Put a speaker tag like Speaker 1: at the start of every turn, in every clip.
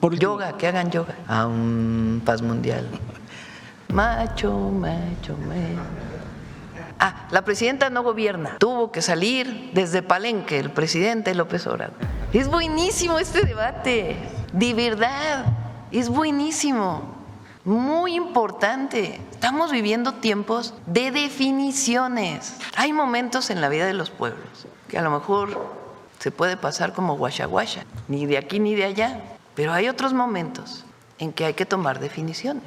Speaker 1: Por último,
Speaker 2: yoga, que hagan yoga. Paz mundial. Macho, macho, macho. La presidenta no gobierna. Tuvo que salir desde Palenque el presidente López Obrador. Es buenísimo este debate, de verdad, es buenísimo, muy importante. Estamos viviendo tiempos de definiciones. Hay momentos en la vida de los pueblos que a lo mejor se puede pasar como guachaguacha, ni de aquí ni de allá, pero hay otros momentos en que hay que tomar definiciones.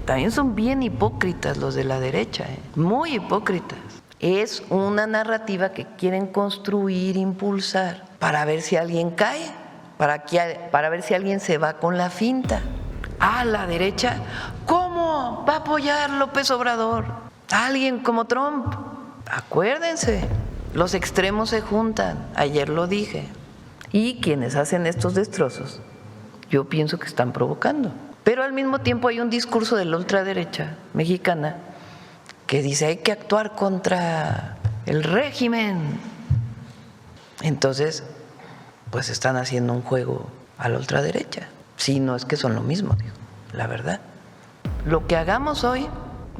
Speaker 2: También son bien hipócritas los de la derecha, muy hipócritas. Es una narrativa que quieren construir, impulsar, para ver si alguien cae, para ver si alguien se va con la finta. La derecha, ¿cómo va a apoyar López Obrador a alguien como Trump? Acuérdense, los extremos se juntan, ayer lo dije, y quienes hacen estos destrozos, yo pienso que están provocando. Pero al mismo tiempo hay un discurso de la ultraderecha mexicana que dice hay que actuar contra el régimen. Entonces, pues están haciendo un juego a la ultraderecha. Sí, no es que son lo mismo, digo, la verdad. Lo que hagamos hoy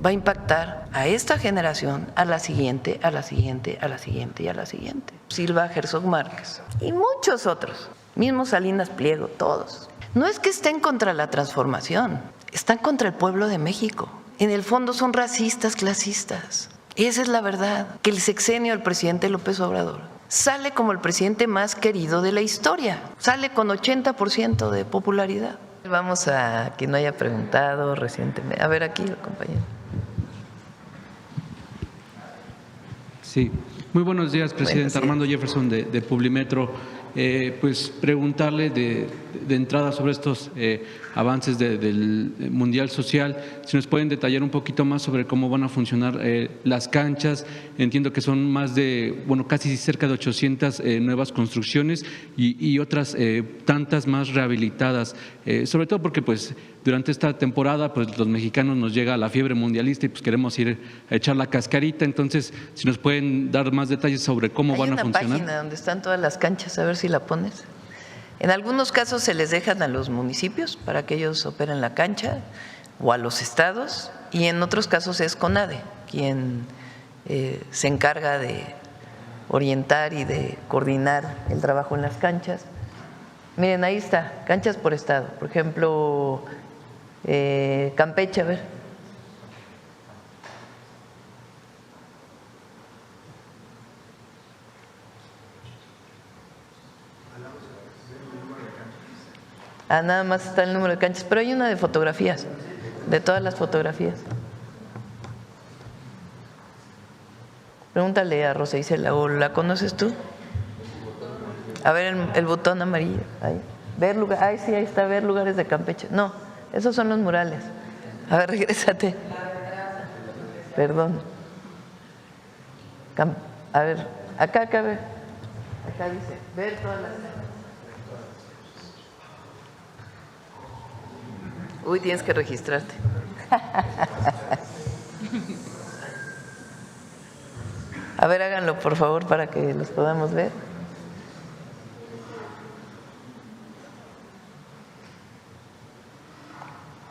Speaker 2: va a impactar a esta generación, a la siguiente, a la siguiente, a la siguiente y a la siguiente. Silva Herzog Márquez y muchos otros, mismo Salinas Pliego, todos. No es que estén contra la transformación, están contra el pueblo de México. En el fondo son racistas, clasistas. Esa es la verdad, que el sexenio del presidente López Obrador sale como el presidente más querido de la historia, sale con 80% de popularidad. Vamos a quien no haya preguntado recientemente. A ver aquí, compañero.
Speaker 1: Sí, muy buenos días, presidente.
Speaker 2: Buenos días.
Speaker 1: Armando Jefferson de Publimetro. Pues preguntarle de entrada sobre estos avances del Mundial Social, si nos pueden detallar un poquito más sobre cómo van a funcionar las canchas. Entiendo que son más de, casi cerca de 800 nuevas construcciones y otras tantas más rehabilitadas, sobre todo porque pues durante esta temporada pues los mexicanos nos llega la fiebre mundialista y pues queremos ir a echar la cascarita. Entonces, si nos pueden dar más detalles sobre cómo van a funcionar.
Speaker 2: Hay una página donde están todas las canchas, a ver si la pones. En algunos casos se les dejan a los municipios para que ellos operen la cancha o a los estados, y en otros casos es CONADE quien se encarga de orientar y de coordinar el trabajo en las canchas. Miren, ahí está, canchas por estado. Por ejemplo, Campeche, a ver. Nada más está el número de canchas, pero hay una de fotografías, de todas las fotografías. Pregúntale a Rosa Isela, ¿o la conoces tú? A ver el botón amarillo, ahí. Ver lugar, sí, ahí está, ver lugares de Campeche. No, esos son los murales. A ver, regrésate. Perdón. A ver, acá, a ver. Acá dice, ver todas las. Uy, tienes que registrarte. A ver, háganlo por favor para que los podamos ver.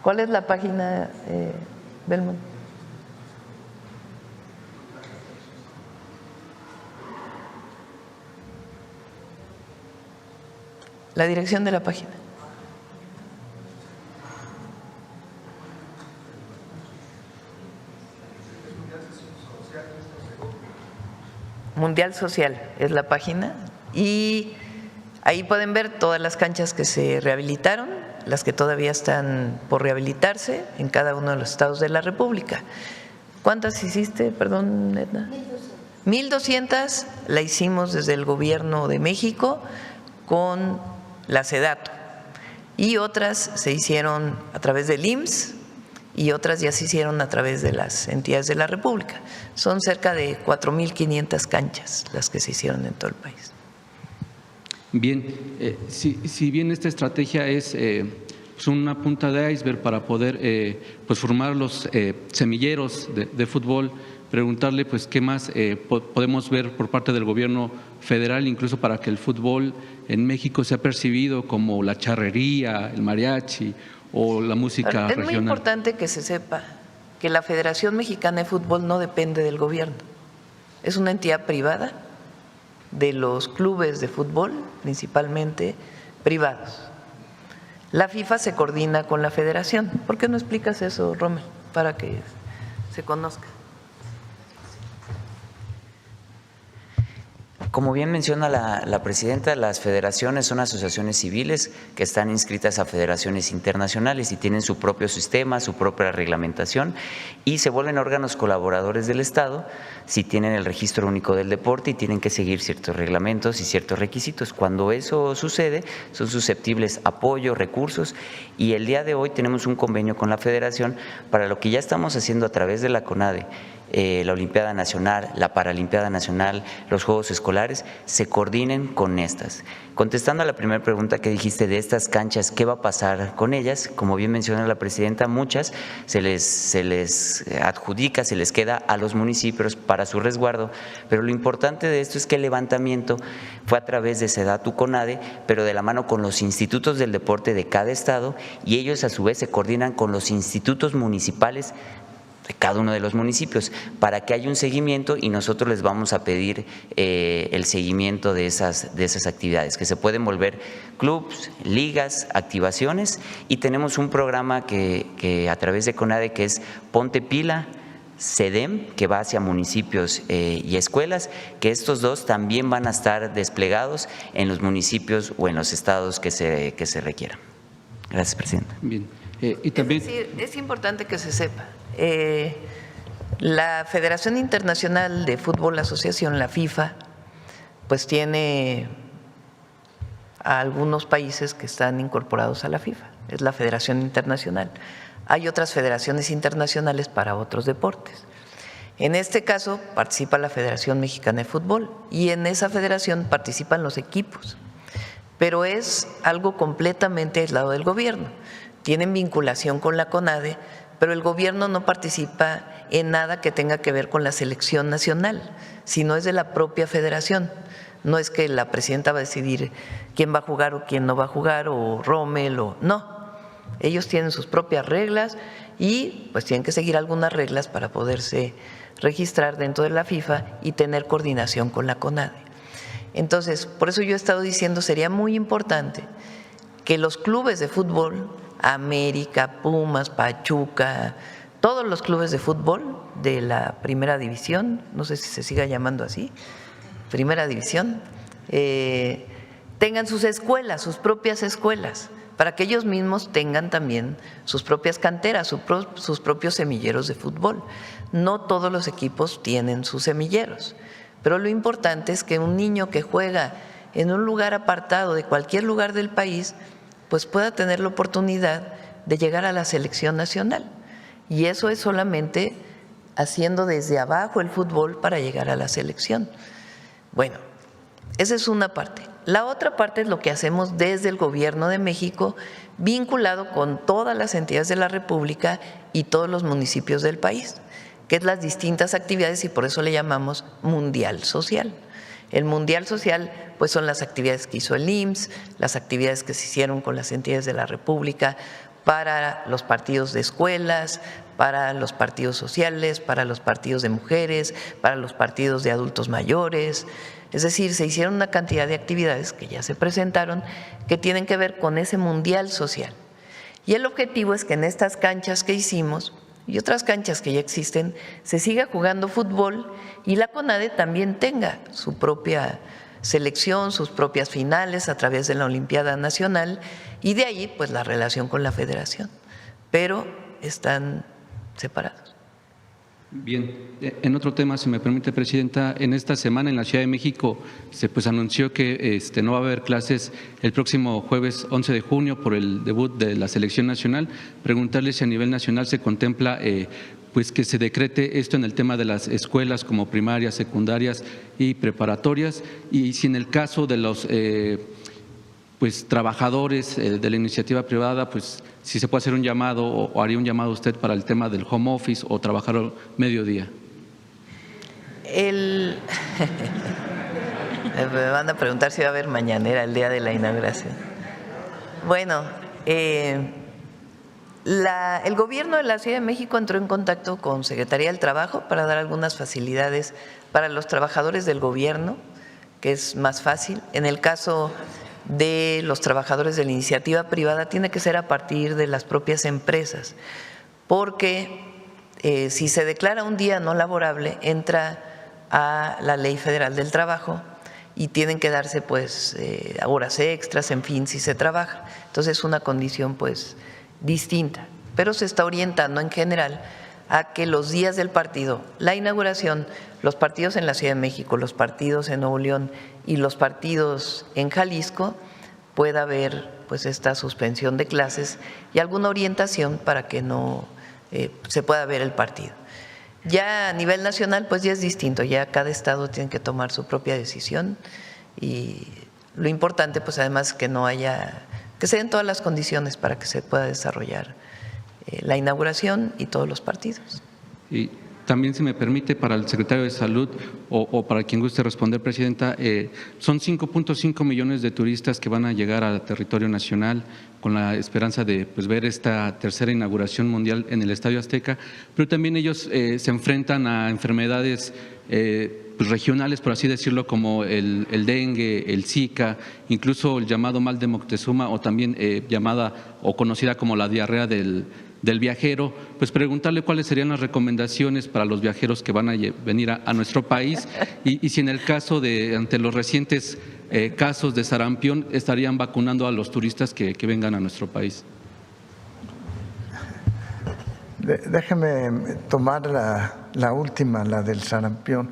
Speaker 2: ¿Cuál es la página, Belmont? La dirección de la página. Mundial Social es la página, y ahí pueden ver todas las canchas que se rehabilitaron, las que todavía están por rehabilitarse en cada uno de los estados de la República. ¿Cuántas hiciste, perdón, Edna? 1,200 la hicimos desde el gobierno de México con la SEDATU, y otras se hicieron a través del IMSS y otras ya se hicieron a través de las entidades de la República. Son cerca de 4,500 canchas las que se hicieron en todo el país.
Speaker 1: Bien, si bien esta estrategia es una punta de iceberg para poder pues formar los semilleros de fútbol, preguntarle pues qué más podemos ver por parte del gobierno federal, incluso para que el fútbol en México se ha percibido como la charrería, el mariachi o la música
Speaker 2: Es muy
Speaker 1: regional.
Speaker 2: importante que se sepa que la Federación Mexicana de Fútbol no depende del gobierno, es una entidad privada de los clubes de fútbol, principalmente privados. La FIFA se coordina con la Federación. ¿Por qué no explicas eso, Rommel, para que se conozca?
Speaker 3: Como bien menciona la presidenta, las federaciones son asociaciones civiles que están inscritas a federaciones internacionales y tienen su propio sistema, su propia reglamentación y se vuelven órganos colaboradores del Estado si tienen el registro único del deporte y tienen que seguir ciertos reglamentos y ciertos requisitos. Cuando eso sucede, son susceptibles a apoyo, recursos y el día de hoy tenemos un convenio con la federación para lo que ya estamos haciendo a través de la CONADE. La Olimpiada Nacional, la Paralimpiada Nacional, los Juegos Escolares, se coordinen con estas. Contestando a la primera pregunta que dijiste de estas canchas, ¿qué va a pasar con ellas? Como bien mencionó la presidenta, muchas se les adjudica, se les queda a los municipios para su resguardo, pero lo importante de esto es que el levantamiento fue a través de SEDATU CONADE, pero de la mano con los institutos del deporte de cada estado y ellos a su vez se coordinan con los institutos municipales de cada uno de los municipios para que haya un seguimiento y nosotros les vamos a pedir el seguimiento de esas actividades que se pueden volver clubs, ligas, activaciones y tenemos un programa que a través de CONADE que es Ponte Pila, CEDEM, que va hacia municipios y escuelas, que estos dos también van a estar desplegados en los municipios o en los estados que se requieran. Gracias, presidenta.
Speaker 1: Bien. Y también…
Speaker 2: Es decir, es importante que se sepa. La Federación Internacional de Fútbol Asociación, la FIFA, pues tiene a algunos países que están incorporados a la FIFA, es la Federación Internacional. Hay otras federaciones internacionales para otros deportes. En este caso participa la Federación Mexicana de Fútbol y en esa federación participan los equipos, pero es algo completamente aislado del gobierno. Tienen vinculación con la CONADE, pero el gobierno no participa en nada que tenga que ver con la selección nacional, sino es de la propia federación. No es que la presidenta va a decidir quién va a jugar o quién no va a jugar, o Rommel, o no. Ellos tienen sus propias reglas y pues tienen que seguir algunas reglas para poderse registrar dentro de la FIFA y tener coordinación con la CONADE. Entonces, por eso yo he estado diciendo, sería muy importante que los clubes de fútbol, América, Pumas, Pachuca, todos los clubes de fútbol de la primera división, no sé si se siga llamando así, primera división, tengan sus escuelas, sus propias escuelas, para que ellos mismos tengan también sus propias canteras, sus propios semilleros de fútbol. No todos los equipos tienen sus semilleros, pero lo importante es que un niño que juega en un lugar apartado de cualquier lugar del país, pues pueda tener la oportunidad de llegar a la selección nacional. Y eso es solamente haciendo desde abajo el fútbol para llegar a la selección. Bueno, esa es una parte. La otra parte es lo que hacemos desde el Gobierno de México, vinculado con todas las entidades de la República y todos los municipios del país, que es las distintas actividades y por eso le llamamos Mundial Social. El Mundial Social pues son las actividades que hizo el IMSS, las actividades que se hicieron con las entidades de la República para los partidos de escuelas, para los partidos sociales, para los partidos de mujeres, para los partidos de adultos mayores. Es decir, se hicieron una cantidad de actividades que ya se presentaron que tienen que ver con ese Mundial Social. Y el objetivo es que en estas canchas que hicimos y otras canchas que ya existen, se siga jugando fútbol y la CONADE también tenga su propia selección, sus propias finales a través de la Olimpiada Nacional y de ahí pues la relación con la federación, pero están separados.
Speaker 1: Bien, en otro tema, si me permite, presidenta, en esta semana en la Ciudad de México se pues anunció que no va a haber clases el próximo jueves 11 de junio por el debut de la selección nacional. Preguntarle si a nivel nacional se contempla pues que se decrete esto en el tema de las escuelas como primarias, secundarias y preparatorias, y si en el caso de los pues trabajadores de la iniciativa privada, pues si se puede hacer un llamado o haría un llamado usted para el tema del home office o trabajar al mediodía.
Speaker 2: Me van a preguntar si va a haber mañanera el día de la inauguración. Bueno, el gobierno de la Ciudad de México entró en contacto con Secretaría del Trabajo para dar algunas facilidades para los trabajadores del gobierno, que es más fácil. En el caso de los trabajadores de la iniciativa privada tiene que ser a partir de las propias empresas, porque si se declara un día no laborable entra a la Ley Federal del Trabajo y tienen que darse pues horas extras, en fin, si se trabaja. Entonces es una condición pues distinta, pero se está orientando en general a que los días del partido, la inauguración, los partidos en la Ciudad de México, los partidos en Nuevo León y los partidos en Jalisco, pueda haber pues esta suspensión de clases y alguna orientación para que no se pueda ver el partido. Ya a nivel nacional pues ya es distinto, ya cada estado tiene que tomar su propia decisión y lo importante pues además que no haya, que se den todas las condiciones para que se pueda desarrollar la inauguración y todos los partidos.
Speaker 1: Y también, si me permite, para el secretario de Salud o para quien guste responder, Presidenta, son 5.5 millones de turistas que van a llegar al territorio nacional con la esperanza de pues, ver esta tercera inauguración mundial en el Estadio Azteca, pero también ellos se enfrentan a enfermedades pues, regionales, por así decirlo, como el dengue, el Zika, incluso el llamado mal de Moctezuma o también llamada o conocida como la diarrea del viajero. Pues preguntarle cuáles serían las recomendaciones para los viajeros que van a venir a nuestro país y si en el caso de, ante los recientes casos de sarampión, estarían vacunando a los turistas que vengan a nuestro país.
Speaker 4: Déjeme tomar la última, la del sarampión.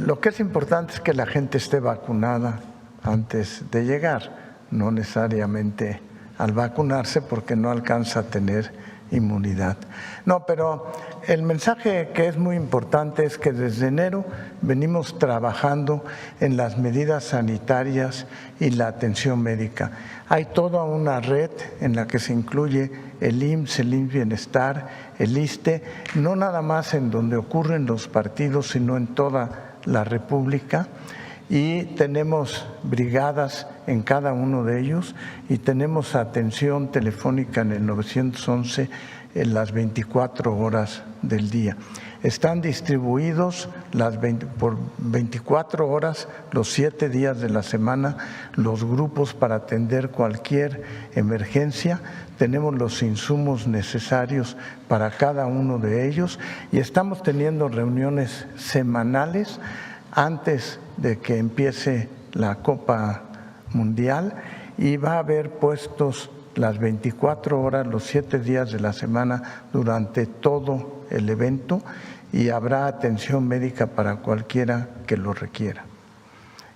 Speaker 4: Lo que es importante es que la gente esté vacunada antes de llegar, no necesariamente al vacunarse porque no alcanza a tener inmunidad. No, pero el mensaje que es muy importante es que desde enero venimos trabajando en las medidas sanitarias y la atención médica. Hay toda una red en la que se incluye el IMSS, el IMSS Bienestar, el ISSSTE, no nada más en donde ocurren los partidos, sino en toda la República. Y tenemos brigadas en cada uno de ellos y tenemos atención telefónica en el 911 en las 24 horas del día. Están distribuidos por 24 horas, los 7 días de la semana, los grupos para atender cualquier emergencia. Tenemos los insumos necesarios para cada uno de ellos y estamos teniendo reuniones semanales antes de que empiece la Copa Mundial y va a haber puestos las 24 horas, los 7 días de la semana durante todo el evento y habrá atención médica para cualquiera que lo requiera.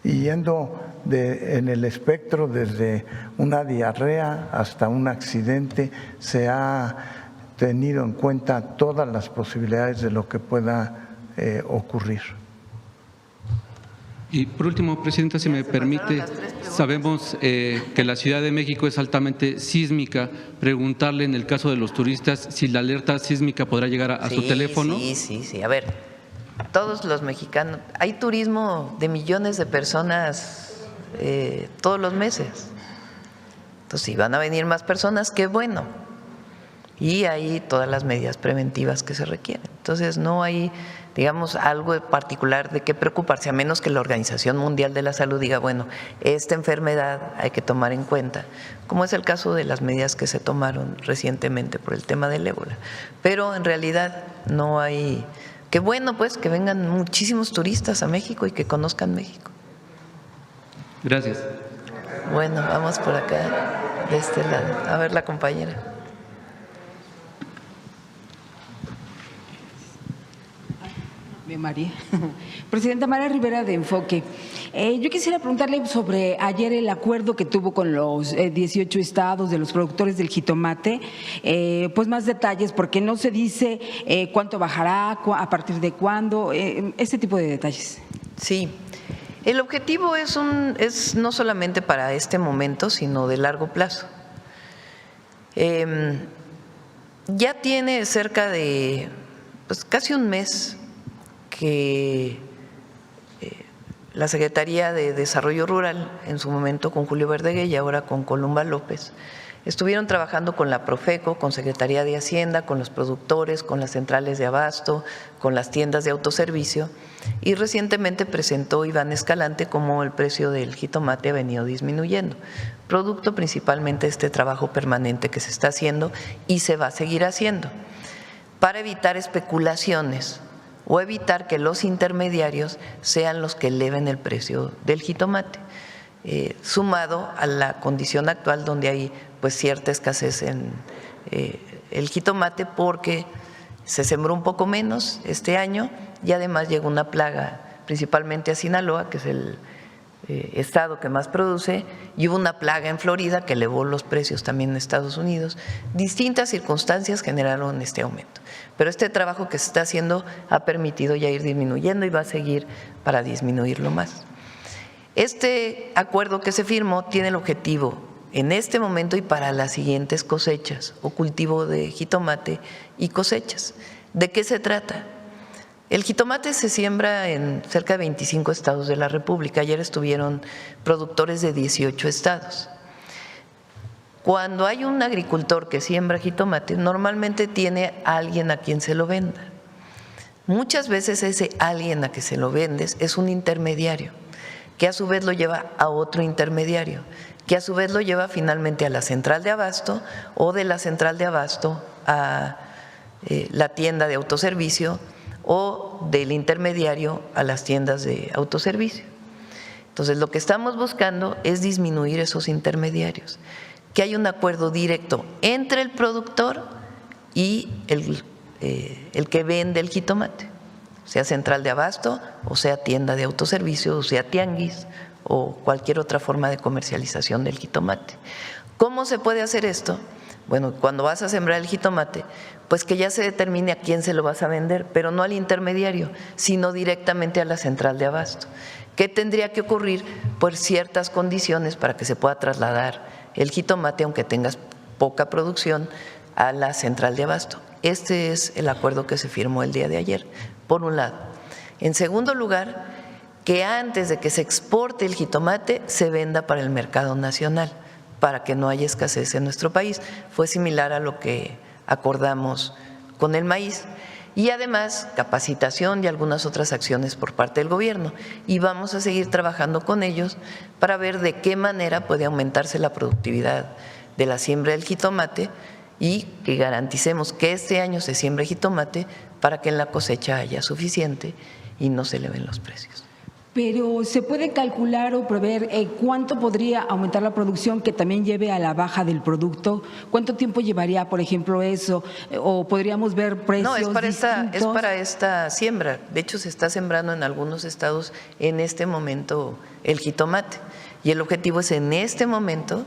Speaker 4: Y yendo en el espectro desde una diarrea hasta un accidente, se ha tenido en cuenta todas las posibilidades de lo que pueda ocurrir.
Speaker 1: Y por último, Presidenta, si me permite, sabemos que la Ciudad de México es altamente sísmica. Preguntarle en el caso de los turistas si la alerta sísmica podrá llegar a su teléfono.
Speaker 2: Sí. A ver, todos los mexicanos, hay turismo de millones de personas todos los meses. Entonces, si van a venir más personas, qué bueno. Y hay todas las medidas preventivas que se requieren. Entonces, no hay, digamos, algo particular de qué preocuparse, a menos que la Organización Mundial de la Salud diga, bueno, esta enfermedad hay que tomar en cuenta, como es el caso de las medidas que se tomaron recientemente por el tema del ébola. Pero en realidad no hay, qué bueno pues que vengan muchísimos turistas a México y que conozcan México.
Speaker 1: Gracias.
Speaker 2: Bueno, vamos por acá, de este lado. A ver, la compañera.
Speaker 5: María. Presidenta María Rivera de Enfoque. Yo quisiera preguntarle sobre ayer el acuerdo que tuvo con los 18 estados de los productores del jitomate, pues más detalles, porque no se dice cuánto bajará, a partir de cuándo, este tipo de detalles.
Speaker 2: Sí, el objetivo es no solamente para este momento, sino de largo plazo. Ya tiene cerca de pues, casi un mes que la Secretaría de Desarrollo Rural, en su momento con Julio Verdeguer y ahora con Columba López, estuvieron trabajando con la Profeco, con Secretaría de Hacienda, con los productores, con las centrales de abasto, con las tiendas de autoservicio, y recientemente presentó Iván Escalante cómo el precio del jitomate ha venido disminuyendo, producto principalmente de este trabajo permanente que se está haciendo y se va a seguir haciendo, para evitar especulaciones o evitar que los intermediarios sean los que eleven el precio del jitomate, sumado a la condición actual donde hay pues cierta escasez en el jitomate porque se sembró un poco menos este año y además llegó una plaga principalmente a Sinaloa, que es el estado que más produce, y hubo una plaga en Florida que elevó los precios también en Estados Unidos. Distintas circunstancias generaron este aumento, pero este trabajo que se está haciendo ha permitido ya ir disminuyendo y va a seguir para disminuirlo más. Este acuerdo que se firmó tiene el objetivo en este momento y para las siguientes cosechas o cultivo de jitomate y cosechas. ¿De qué se trata? El jitomate se siembra en cerca de 25 estados de la República. Ayer estuvieron productores de 18 estados. Cuando hay un agricultor que siembra jitomate, normalmente tiene a alguien a quien se lo venda. Muchas veces ese alguien a que se lo vendes es un intermediario, que a su vez lo lleva a otro intermediario, que a su vez lo lleva finalmente a la central de abasto o de la central de abasto a la tienda de autoservicio o del intermediario a las tiendas de autoservicio. Entonces, lo que estamos buscando es disminuir esos intermediarios, que haya un acuerdo directo entre el productor y el que vende el jitomate, sea central de abasto o sea tienda de autoservicio o sea tianguis o cualquier otra forma de comercialización del jitomate. ¿Cómo se puede hacer esto? Bueno, cuando vas a sembrar el jitomate, pues que ya se determine a quién se lo vas a vender, pero no al intermediario, sino directamente a la central de abasto. ¿Qué tendría que ocurrir? Por ciertas condiciones para que se pueda trasladar el jitomate, aunque tengas poca producción, a la central de abasto. Este es el acuerdo que se firmó el día de ayer, por un lado. En segundo lugar, que antes de que se exporte el jitomate se venda para el mercado nacional, para que no haya escasez en nuestro país. Fue similar a lo que acordamos con el maíz. Y además, capacitación y algunas otras acciones por parte del gobierno. Y vamos a seguir trabajando con ellos para ver de qué manera puede aumentarse la productividad de la siembra del jitomate y que garanticemos que este año se siembre jitomate para que en la cosecha haya suficiente y no se eleven los precios.
Speaker 5: Pero ¿se puede calcular o prever cuánto podría aumentar la producción que también lleve a la baja del producto? ¿Cuánto tiempo llevaría, por ejemplo, eso? ¿O podríamos ver precios distintos?
Speaker 2: Es para esta siembra. De hecho, se está sembrando en algunos estados en este momento el jitomate. Y el objetivo es en este momento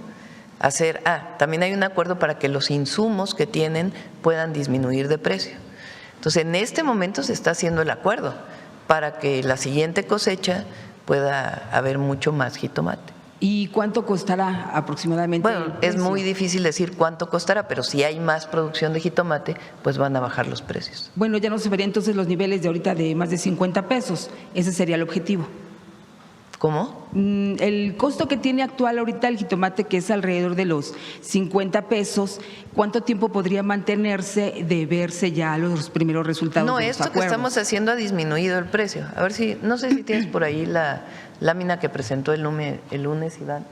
Speaker 2: hacer… también hay un acuerdo para que los insumos que tienen puedan disminuir de precio. Entonces, en este momento se está haciendo el acuerdo para que la siguiente cosecha pueda haber mucho más jitomate.
Speaker 5: ¿Y cuánto costará aproximadamente?
Speaker 2: Bueno, es muy difícil decir cuánto costará, pero si hay más producción de jitomate, pues van a bajar los precios.
Speaker 5: Bueno, ya no se verían entonces los niveles de ahorita de más de 50 pesos. Ese sería el objetivo.
Speaker 2: ¿Cómo?
Speaker 5: El costo que tiene actual ahorita el jitomate, que es alrededor de los 50 pesos, ¿cuánto tiempo podría mantenerse de verse ya los primeros resultados de los
Speaker 2: esto
Speaker 5: acuerdos?
Speaker 2: Que estamos haciendo ha disminuido el precio. A ver si, no sé si tienes por ahí la lámina que presentó el lunes, Iván.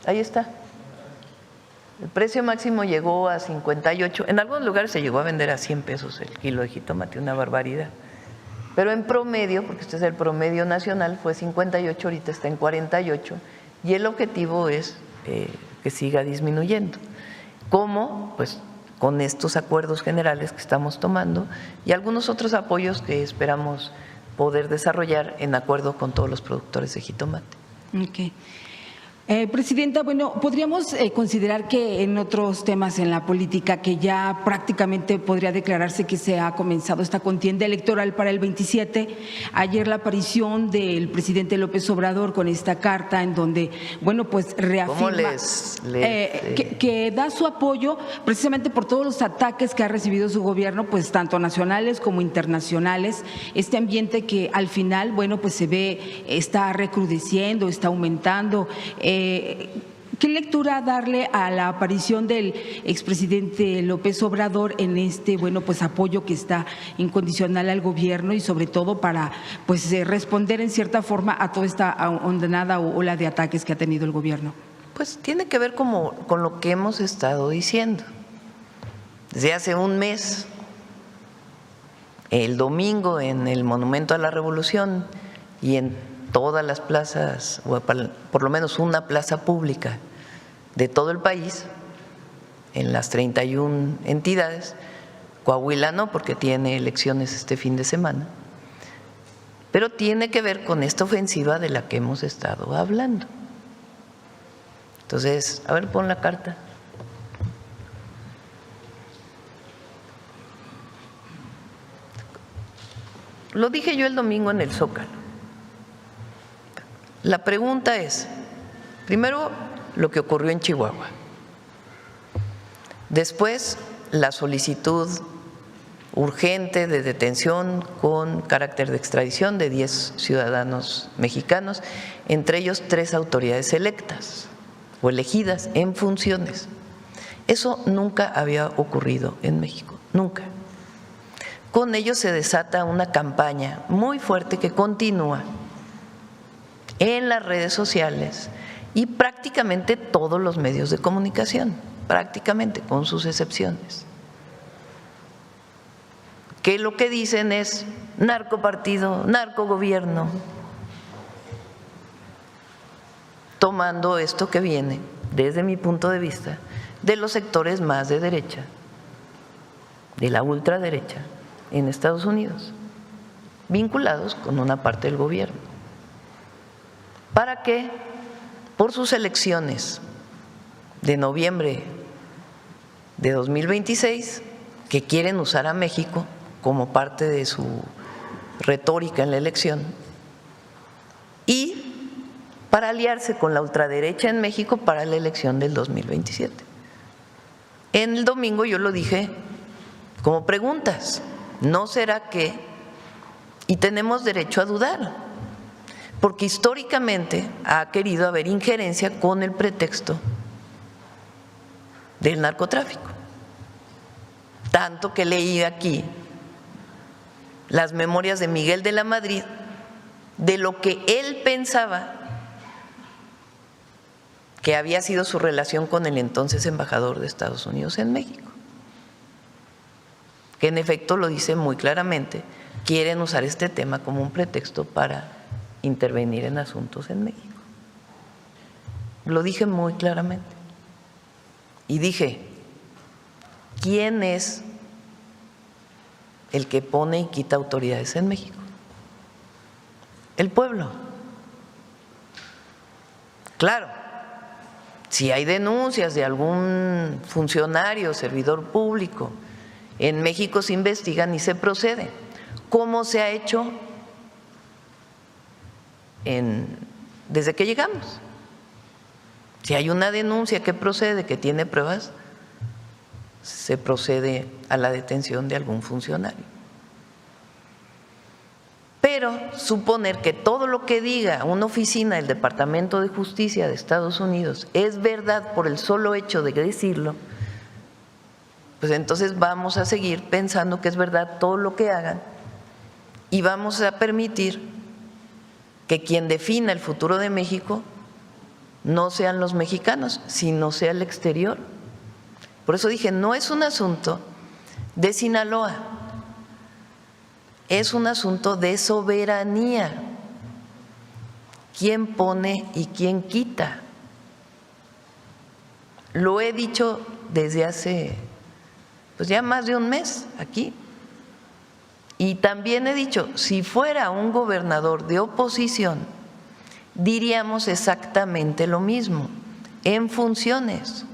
Speaker 2: Ahí está. El precio máximo llegó a 58, en algunos lugares se llegó a vender a 100 pesos el kilo de jitomate, una barbaridad. Pero en promedio, porque este es el promedio nacional, fue 58, ahorita está en 48, y el objetivo es que siga disminuyendo. ¿Cómo? Pues con estos acuerdos generales que estamos tomando y algunos otros apoyos que esperamos poder desarrollar en acuerdo con todos los productores de jitomate.
Speaker 5: Okay. Presidenta, bueno, podríamos considerar que en otros temas en la política que ya prácticamente podría declararse que se ha comenzado esta contienda electoral para el 27. Ayer la aparición del presidente López Obrador con esta carta en donde, bueno, pues reafirma que da su apoyo precisamente por todos los ataques que ha recibido su gobierno, pues tanto nacionales como internacionales. Este ambiente que al final, bueno, pues se ve, está recrudeciendo, está aumentando. ¿Qué lectura darle a la aparición del expresidente López Obrador en este, bueno, pues apoyo que está incondicional al gobierno y sobre todo para pues responder en cierta forma a toda esta ondenada ola de ataques que ha tenido el gobierno?
Speaker 2: Pues tiene que ver con lo que hemos estado diciendo desde hace un mes. El domingo en el Monumento a la Revolución y en todas las plazas, o por lo menos una plaza pública de todo el país, en las 31 entidades, Coahuila no, porque tiene elecciones este fin de semana, pero tiene que ver con esta ofensiva de la que hemos estado hablando. Entonces, a ver, pon la carta. Lo dije yo el domingo en el Zócalo. La pregunta es, primero, lo que ocurrió en Chihuahua. Después, la solicitud urgente de detención con carácter de extradición de 10 ciudadanos mexicanos, entre ellos 3 autoridades electas o elegidas en funciones. Eso nunca había ocurrido en México, nunca. Con ello se desata una campaña muy fuerte que continúa en las redes sociales y prácticamente todos los medios de comunicación, prácticamente, con sus excepciones, que lo que dicen es narcopartido, narcogobierno, tomando esto que viene, desde mi punto de vista, de los sectores más de derecha, de la ultraderecha en Estados Unidos, vinculados con una parte del gobierno, para que por sus elecciones de noviembre de 2026, que quieren usar a México como parte de su retórica en la elección, y para aliarse con la ultraderecha en México para la elección del 2027. En el domingo yo lo dije como preguntas, ¿no será que? Y tenemos derecho a dudar, porque históricamente ha querido haber injerencia con el pretexto del narcotráfico. Tanto que leí aquí las memorias de Miguel de la Madrid de lo que él pensaba que había sido su relación con el entonces embajador de Estados Unidos en México, que en efecto lo dice muy claramente, quieren usar este tema como un pretexto para intervenir en asuntos en México. Lo dije muy claramente. Y dije, ¿quién es el que pone y quita autoridades en México? El pueblo. Claro, si hay denuncias de algún funcionario, servidor público, en México se investigan y se procede. ¿Cómo se ha hecho desde que llegamos? Si hay una denuncia que procede, que tiene pruebas, se procede a la detención de algún funcionario. Pero suponer que todo lo que diga una oficina del Departamento de Justicia de Estados Unidos es verdad por el solo hecho de decirlo, pues entonces vamos a seguir pensando que es verdad todo lo que hagan y vamos a permitir que quien defina el futuro de México no sean los mexicanos, sino sea el exterior. Por eso dije, no es un asunto de Sinaloa, es un asunto de soberanía. ¿Quién pone y quién quita? Lo he dicho desde hace pues ya más de un mes aquí. Y también he dicho, si fuera un gobernador de oposición diríamos exactamente lo mismo, en funciones.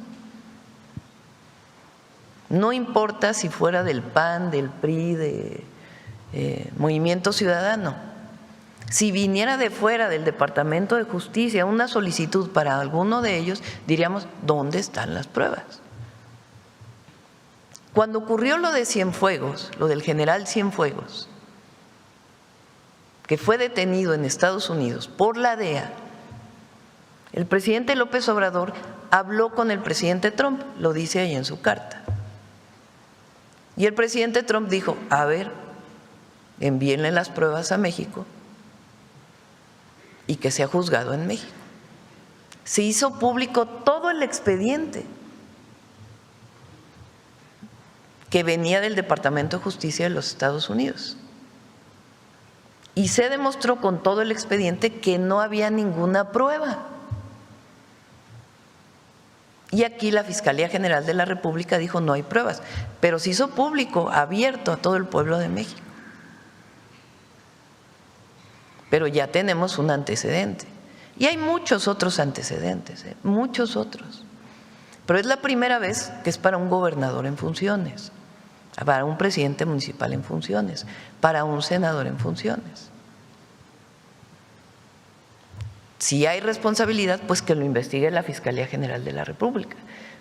Speaker 2: No importa si fuera del PAN, del PRI, de Movimiento Ciudadano. Si viniera de fuera del Departamento de Justicia una solicitud para alguno de ellos, diríamos, ¿dónde están las pruebas? Cuando ocurrió lo de Cienfuegos, lo del general Cienfuegos, que fue detenido en Estados Unidos por la DEA, el presidente López Obrador habló con el presidente Trump, lo dice ahí en su carta. Y el presidente Trump dijo, a ver, envíenle las pruebas a México y que sea juzgado en México. Se hizo público todo el expediente que venía del Departamento de Justicia de los Estados Unidos. Y se demostró con todo el expediente que no había ninguna prueba. Y aquí la Fiscalía General de la República dijo no hay pruebas, pero se hizo público, abierto a todo el pueblo de México. Pero ya tenemos un antecedente. Y hay muchos otros antecedentes, muchos otros. Pero es la primera vez que es para un gobernador en funciones, para un presidente municipal en funciones, para un senador en funciones. Si hay responsabilidad, pues que lo investigue la Fiscalía General de la República.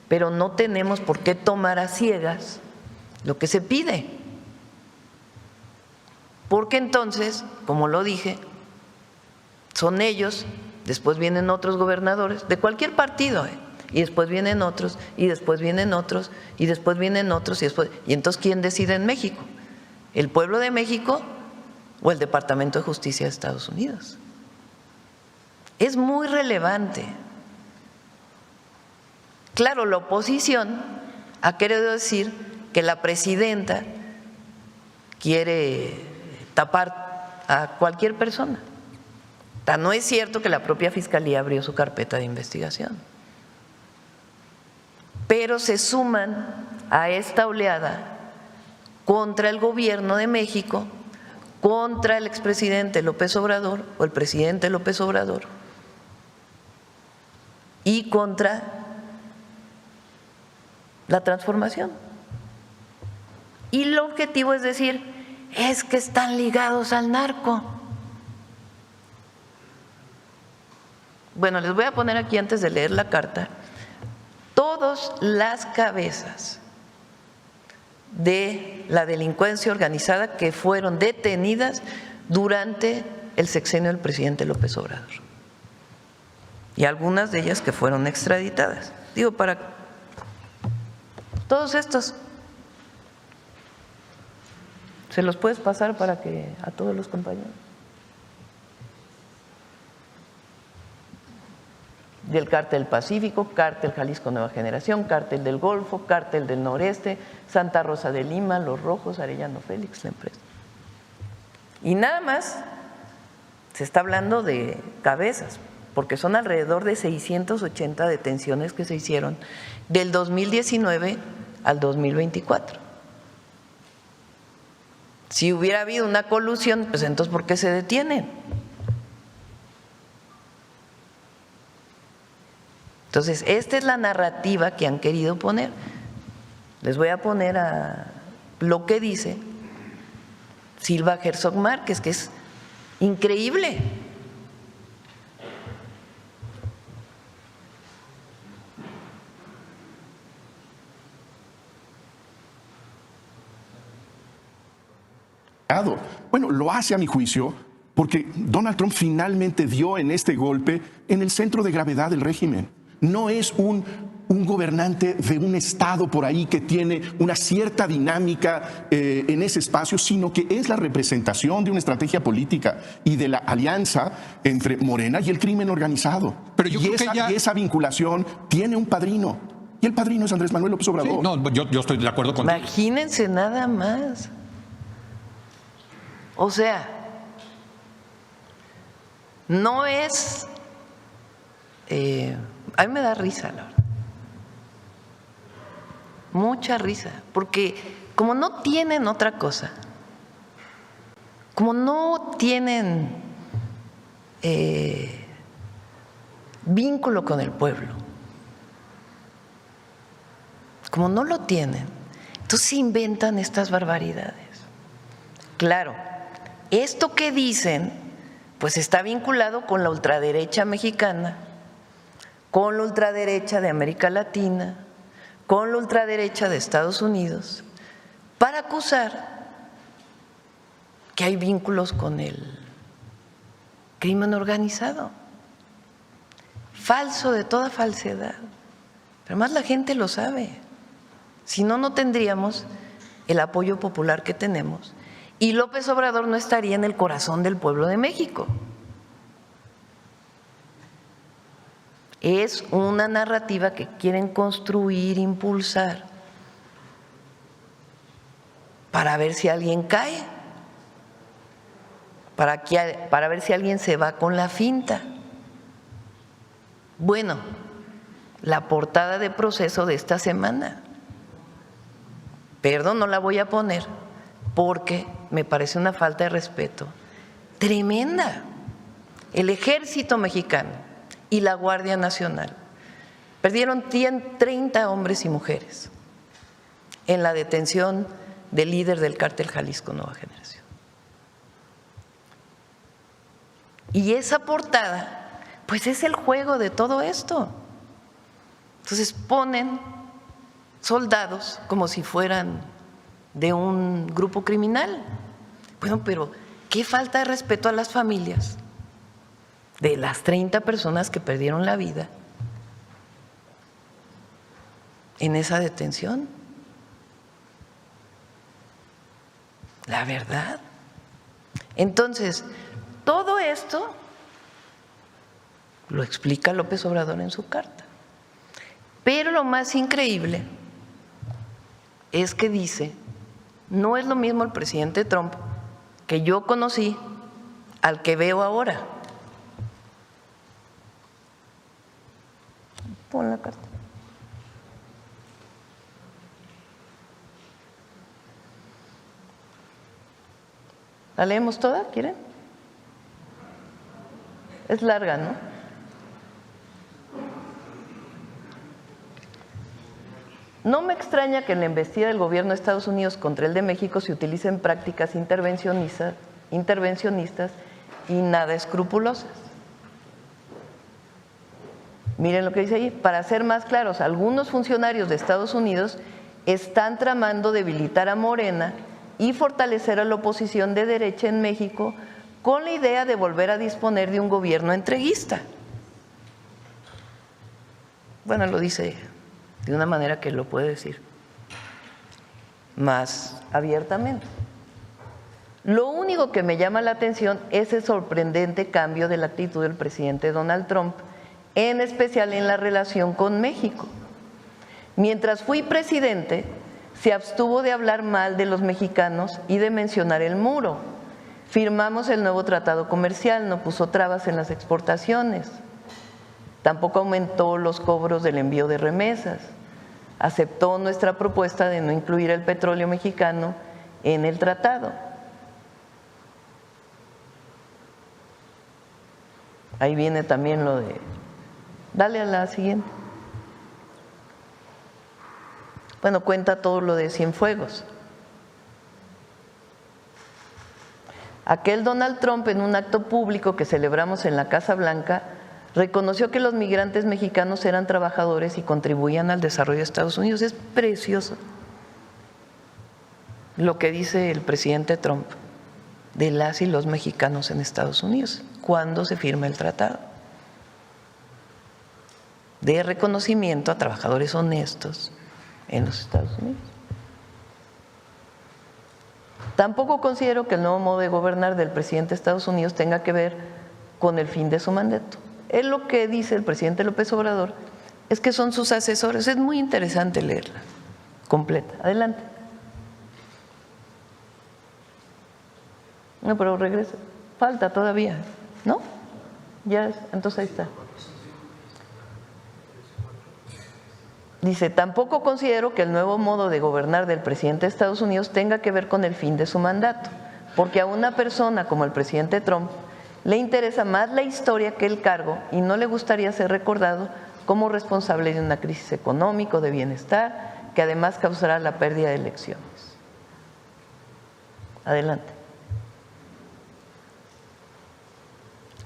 Speaker 2: Pero no tenemos por qué tomar a ciegas lo que se pide. Porque entonces, como lo dije, son ellos, después vienen otros gobernadores de cualquier partido, y después vienen otros, y después vienen otros, y después vienen otros, y entonces ¿quién decide en México? ¿El pueblo de México o el Departamento de Justicia de Estados Unidos? Es muy relevante. Claro, la oposición ha querido decir que la presidenta quiere tapar a cualquier persona. No es cierto que la propia Fiscalía abrió su carpeta de investigación. Pero se suman a esta oleada contra el gobierno de México, contra el expresidente López Obrador o el presidente López Obrador y contra la transformación. Y el objetivo es decir, es que están ligados al narco. Bueno, les voy a poner aquí antes de leer la carta todas las cabezas de la delincuencia organizada que fueron detenidas durante el sexenio del presidente López Obrador. Y algunas de ellas que fueron extraditadas. Digo, para todos estos, ¿se los puedes pasar para que a todos los compañeros? Del Cártel Pacífico, Cártel Jalisco Nueva Generación, Cártel del Golfo, Cártel del Noreste, Santa Rosa de Lima, Los Rojos, Arellano Félix, la empresa. Y nada más se está hablando de cabezas, porque son alrededor de 680 detenciones que se hicieron del 2019 al 2024. Si hubiera habido una colusión, pues entonces ¿por qué se detienen? Entonces, esta es la narrativa que han querido poner. Les voy a poner a lo que dice Silva Herzog Márquez, que es increíble.
Speaker 6: Bueno, lo hace a mi juicio porque Donald Trump finalmente dio en este golpe en el centro de gravedad del régimen. No es un gobernante de un estado por ahí que tiene una cierta dinámica en ese espacio, sino que es la representación de una estrategia política y de la alianza entre Morena y el crimen organizado.
Speaker 7: Pero yo creo que
Speaker 6: y esa vinculación tiene un padrino, y el padrino es Andrés Manuel López Obrador.
Speaker 7: Sí, no, yo estoy de acuerdo contigo.
Speaker 2: Imagínense nada más. O sea, no es… a mí me da risa, la verdad. Mucha risa, porque como no tienen otra cosa, como no tienen vínculo con el pueblo. Como no lo tienen, entonces inventan estas barbaridades. Claro, esto que dicen, pues está vinculado con la ultraderecha mexicana, con la ultraderecha de América Latina, con la ultraderecha de Estados Unidos, para acusar que hay vínculos con el crimen organizado. Falso de toda falsedad. Pero más la gente lo sabe. Si no, no tendríamos el apoyo popular que tenemos y López Obrador no estaría en el corazón del pueblo de México. Es una narrativa que quieren construir, impulsar, para ver si alguien cae, para ver si alguien se va con la finta. Bueno, la portada de Proceso de esta semana, perdón, no la voy a poner porque me parece una falta de respeto tremenda. El Ejército Mexicano y la Guardia Nacional perdieron 30 hombres y mujeres en la detención del líder del cártel Jalisco Nueva Generación. Y esa portada, pues es el juego de todo esto. Entonces ponen soldados como si fueran de un grupo criminal. Bueno, pero qué falta de respeto a las familias de las 30 personas que perdieron la vida en esa detención. La verdad. Entonces, todo esto lo explica López Obrador en su carta. Pero lo más increíble es que dice, no es lo mismo el presidente Trump que yo conocí al que veo ahora. Pon la carta. ¿La leemos toda? ¿Quieren? Es larga, ¿no? No me extraña que en la embestida del gobierno de Estados Unidos contra el de México se utilicen prácticas intervencionistas y nada escrupulosas. Miren lo que dice ahí. Para ser más claros, algunos funcionarios de Estados Unidos están tramando debilitar a Morena y fortalecer a la oposición de derecha en México con la idea de volver a disponer de un gobierno entreguista. Bueno, lo dice de una manera que lo puede decir más abiertamente. Lo único que me llama la atención es el sorprendente cambio de la actitud del presidente Donald Trump, en especial en la relación con México. Mientras fui presidente, se abstuvo de hablar mal de los mexicanos y de mencionar el muro. Firmamos el nuevo tratado comercial, no puso trabas en las exportaciones. Tampoco aumentó los cobros del envío de remesas. Aceptó nuestra propuesta de no incluir el petróleo mexicano en el tratado. Ahí viene también lo de… Dale a la siguiente. Bueno, cuenta todo lo de Cienfuegos. Aquel Donald Trump, en un acto público que celebramos en la Casa Blanca, reconoció que los migrantes mexicanos eran trabajadores y contribuían al desarrollo de Estados Unidos. Es precioso lo que dice el presidente Trump de las y los mexicanos en Estados Unidos cuando se firma el tratado de reconocimiento a trabajadores honestos en los Estados Unidos. Tampoco considero que el nuevo modo de gobernar del presidente de Estados Unidos tenga que ver con el fin de su mandato. Es lo que dice el presidente López Obrador, es que son sus asesores. Es muy interesante leerla completa. Adelante. No, pero regresa. Falta todavía, ¿no? Ya, entonces ahí está. Dice, tampoco considero que el nuevo modo de gobernar del presidente de Estados Unidos tenga que ver con el fin de su mandato, porque a una persona como el presidente Trump le interesa más la historia que el cargo y no le gustaría ser recordado como responsable de una crisis económica o de bienestar que además causará la pérdida de elecciones. Adelante.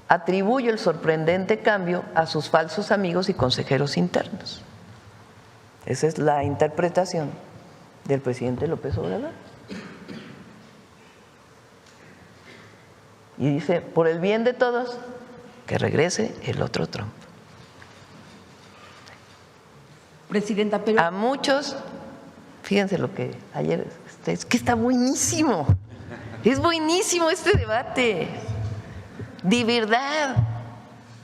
Speaker 2: Atribuye el sorprendente cambio a sus falsos amigos y consejeros internos. Esa es la interpretación del presidente López Obrador. Y dice, por el bien de todos, que regrese el otro Trump.
Speaker 5: Presidenta, pero…
Speaker 2: A muchos, fíjense lo que ayer, es que está buenísimo, es buenísimo este debate, de verdad,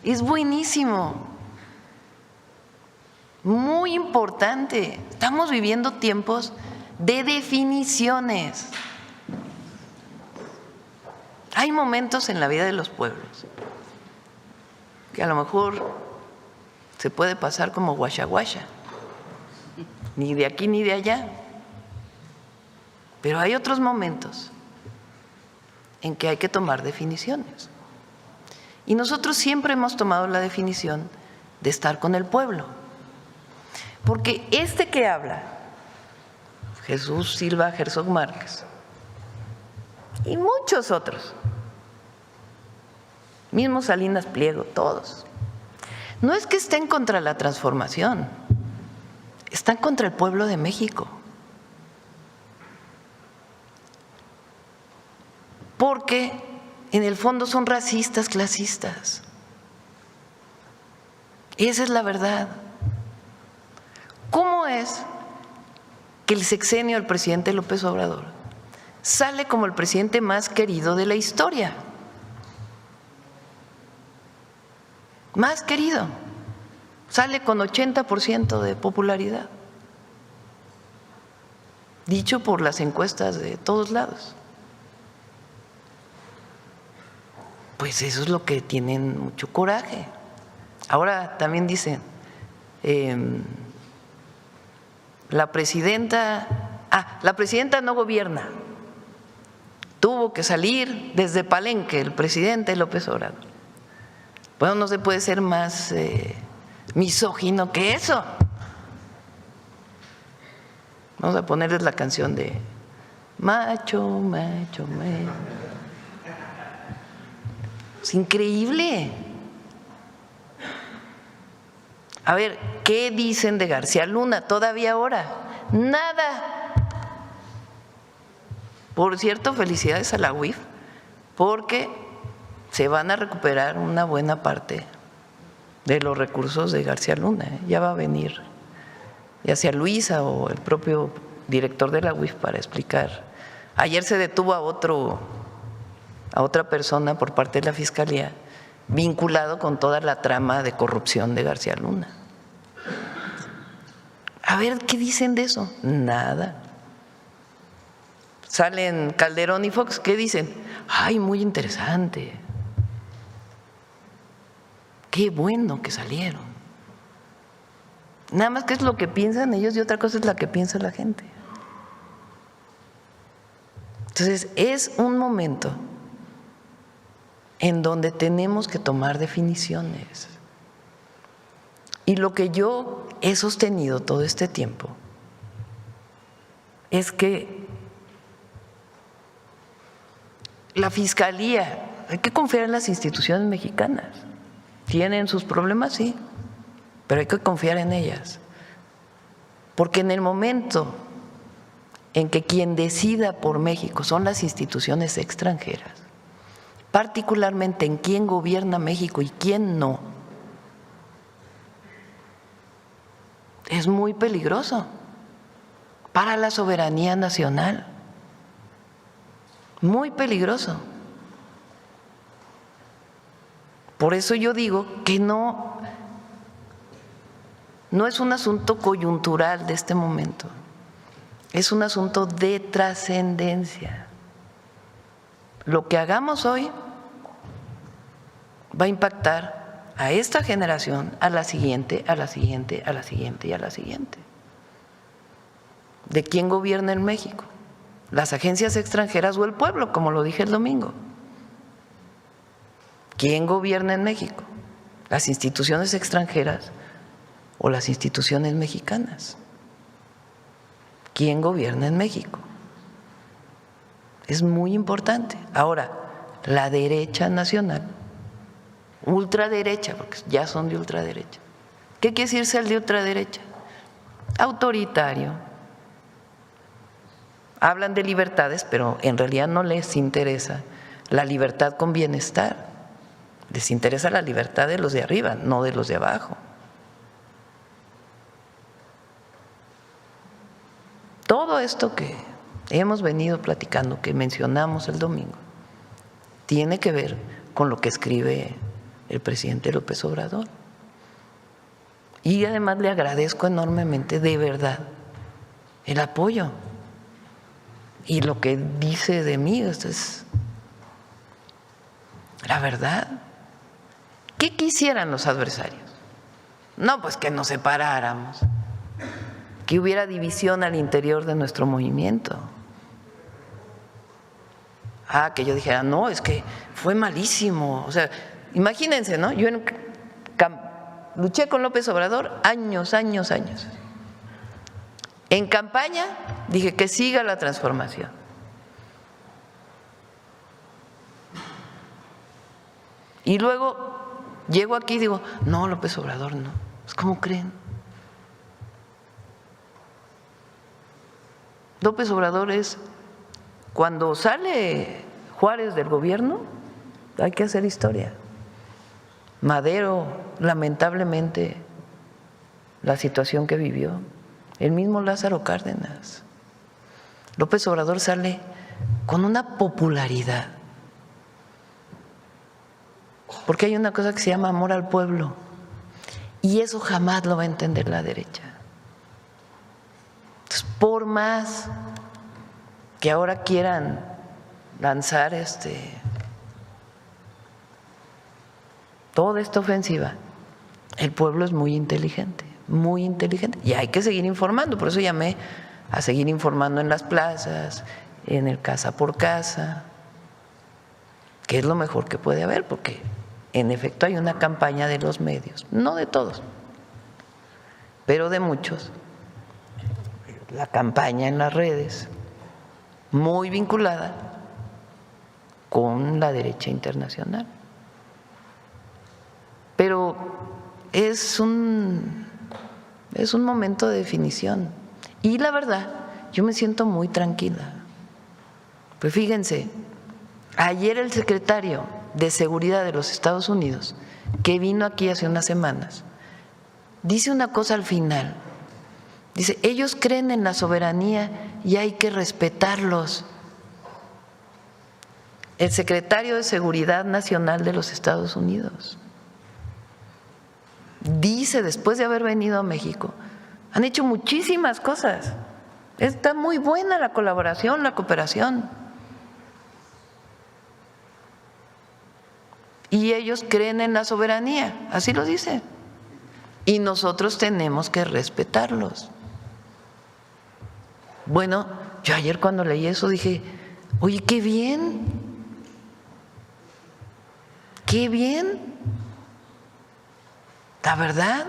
Speaker 2: es buenísimo, muy importante. Estamos viviendo tiempos de definiciones. Hay momentos en la vida de los pueblos que a lo mejor se puede pasar como guachaguacha, ni de aquí ni de allá, pero hay otros momentos en que hay que tomar definiciones. Y nosotros siempre hemos tomado la definición de estar con el pueblo, porque este que habla, Jesús Silva Herzog Márquez, y muchos otros, mismo Salinas Pliego, todos, no es que estén contra la transformación, están contra el pueblo de México. Porque en el fondo son racistas, clasistas. Esa es la verdad. ¿Cómo es que el sexenio del presidente López Obrador sale como el presidente más querido de la historia? Más querido. Sale con 80% de popularidad, dicho por las encuestas de todos lados. Pues eso es lo que tienen mucho coraje. Ahora también dicen, la presidenta no gobierna, tuvo que salir desde Palenque el presidente López Obrador. Bueno, no se puede ser más misógino que eso. Vamos a ponerles la canción de macho, macho, macho. Es increíble. A ver, ¿qué dicen de García Luna todavía ahora? Nada. Por cierto, felicidades a la UIF, porque se van a recuperar una buena parte de los recursos de García Luna. Ya va a venir, ya sea Luisa o el propio director de la UIF para explicar. Ayer se detuvo a otra persona por parte de la Fiscalía vinculado con toda la trama de corrupción de García Luna. A ver, ¿qué dicen de eso? Nada. Salen Calderón y Fox, ¿qué dicen? Ay, muy interesante. Qué bueno que salieron. Nada más que es lo que piensan ellos y otra cosa es la que piensa la gente. Entonces, es un momento en donde tenemos que tomar definiciones. Y lo que yo he sostenido todo este tiempo es que la Fiscalía, hay que confiar en las instituciones mexicanas. Tienen sus problemas, sí, pero hay que confiar en ellas. Porque en el momento en que quien decida por México son las instituciones extranjeras, particularmente en quién gobierna México y quién no, es muy peligroso para la soberanía nacional, muy peligroso. Por eso yo digo que no es un asunto coyuntural de este momento, es un asunto de trascendencia. Lo que hagamos hoy va a impactar a esta generación, a la siguiente, a la siguiente, a la siguiente y a la siguiente. ¿De quién gobierna en México? ¿Las agencias extranjeras o el pueblo, como lo dije el domingo? ¿quién gobierna en México? ¿Las instituciones extranjeras o las instituciones mexicanas? ¿Quién gobierna en México? Es muy importante. Ahora, la derecha nacional, ultraderecha, porque ya son de ultraderecha. ¿Qué quiere decir ser de ultraderecha? Autoritario. Hablan de libertades, pero en realidad no les interesa la libertad con bienestar. Les interesa la libertad de los de arriba, no de los de abajo. Todo esto que hemos venido platicando, que mencionamos el domingo, tiene que ver con lo que escribe el presidente López Obrador. Y además le agradezco enormemente, de verdad, el apoyo. Y lo que dice de mí, esto es la verdad. ¿Qué quisieran los adversarios? No, pues que nos separáramos, que hubiera división al interior de nuestro movimiento. Que yo dijera, no, es que fue malísimo. O sea, imagínense, ¿no? Yo luché con López Obrador años. En campaña dije que siga la transformación. Y luego llego aquí y digo, no, López Obrador no. ¿Cómo creen? López Obrador es, cuando sale Juárez del gobierno, hay que hacer historia. Madero, lamentablemente, la situación que vivió, el mismo Lázaro Cárdenas. López Obrador sale con una popularidad, porque hay una cosa que se llama amor al pueblo, y eso jamás lo va a entender la derecha. Entonces, por más que ahora quieran lanzar toda esta ofensiva, el pueblo es muy inteligente, y hay que seguir informando. Por eso llamé a seguir informando en las plazas, en el casa por casa, que es lo mejor que puede haber, porque en efecto hay una campaña de los medios, no de todos, pero de muchos, la campaña en las redes, muy vinculada con la derecha internacional. Pero es un momento de definición. Y la verdad, yo me siento muy tranquila. Pues fíjense, ayer el secretario de Seguridad de los Estados Unidos, que vino aquí hace unas semanas, dice una cosa al final. Dice, ellos creen en la soberanía y hay que respetarlos. El secretario de Seguridad Nacional de los Estados Unidos dice, después de haber venido a México, han hecho muchísimas cosas. Está muy buena la colaboración, la cooperación. Y ellos creen en la soberanía, así lo dice. Y nosotros tenemos que respetarlos. Bueno, yo ayer cuando leí eso dije, oye, qué bien, la verdad.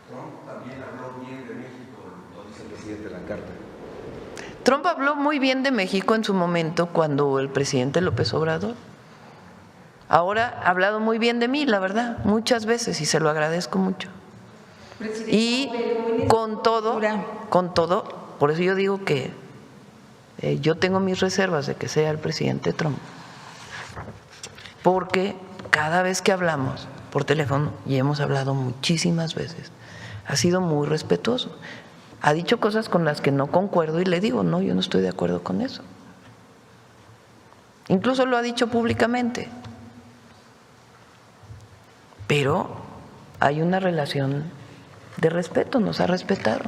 Speaker 8: Trump también habló bien de México, lo dice el presidente en la carta.
Speaker 2: Trump habló muy bien de México en su momento cuando el presidente López Obrador. Ahora ha hablado muy bien de mí, la verdad, muchas veces, y se lo agradezco mucho. Y con todo, por eso yo digo que yo tengo mis reservas de que sea el presidente Trump, porque cada vez que hablamos por teléfono, y hemos hablado muchísimas veces, ha sido muy respetuoso. Ha dicho cosas con las que no concuerdo y le digo, no, yo no estoy de acuerdo con eso. Incluso lo ha dicho públicamente. Pero hay una relación de respeto, nos ha respetado.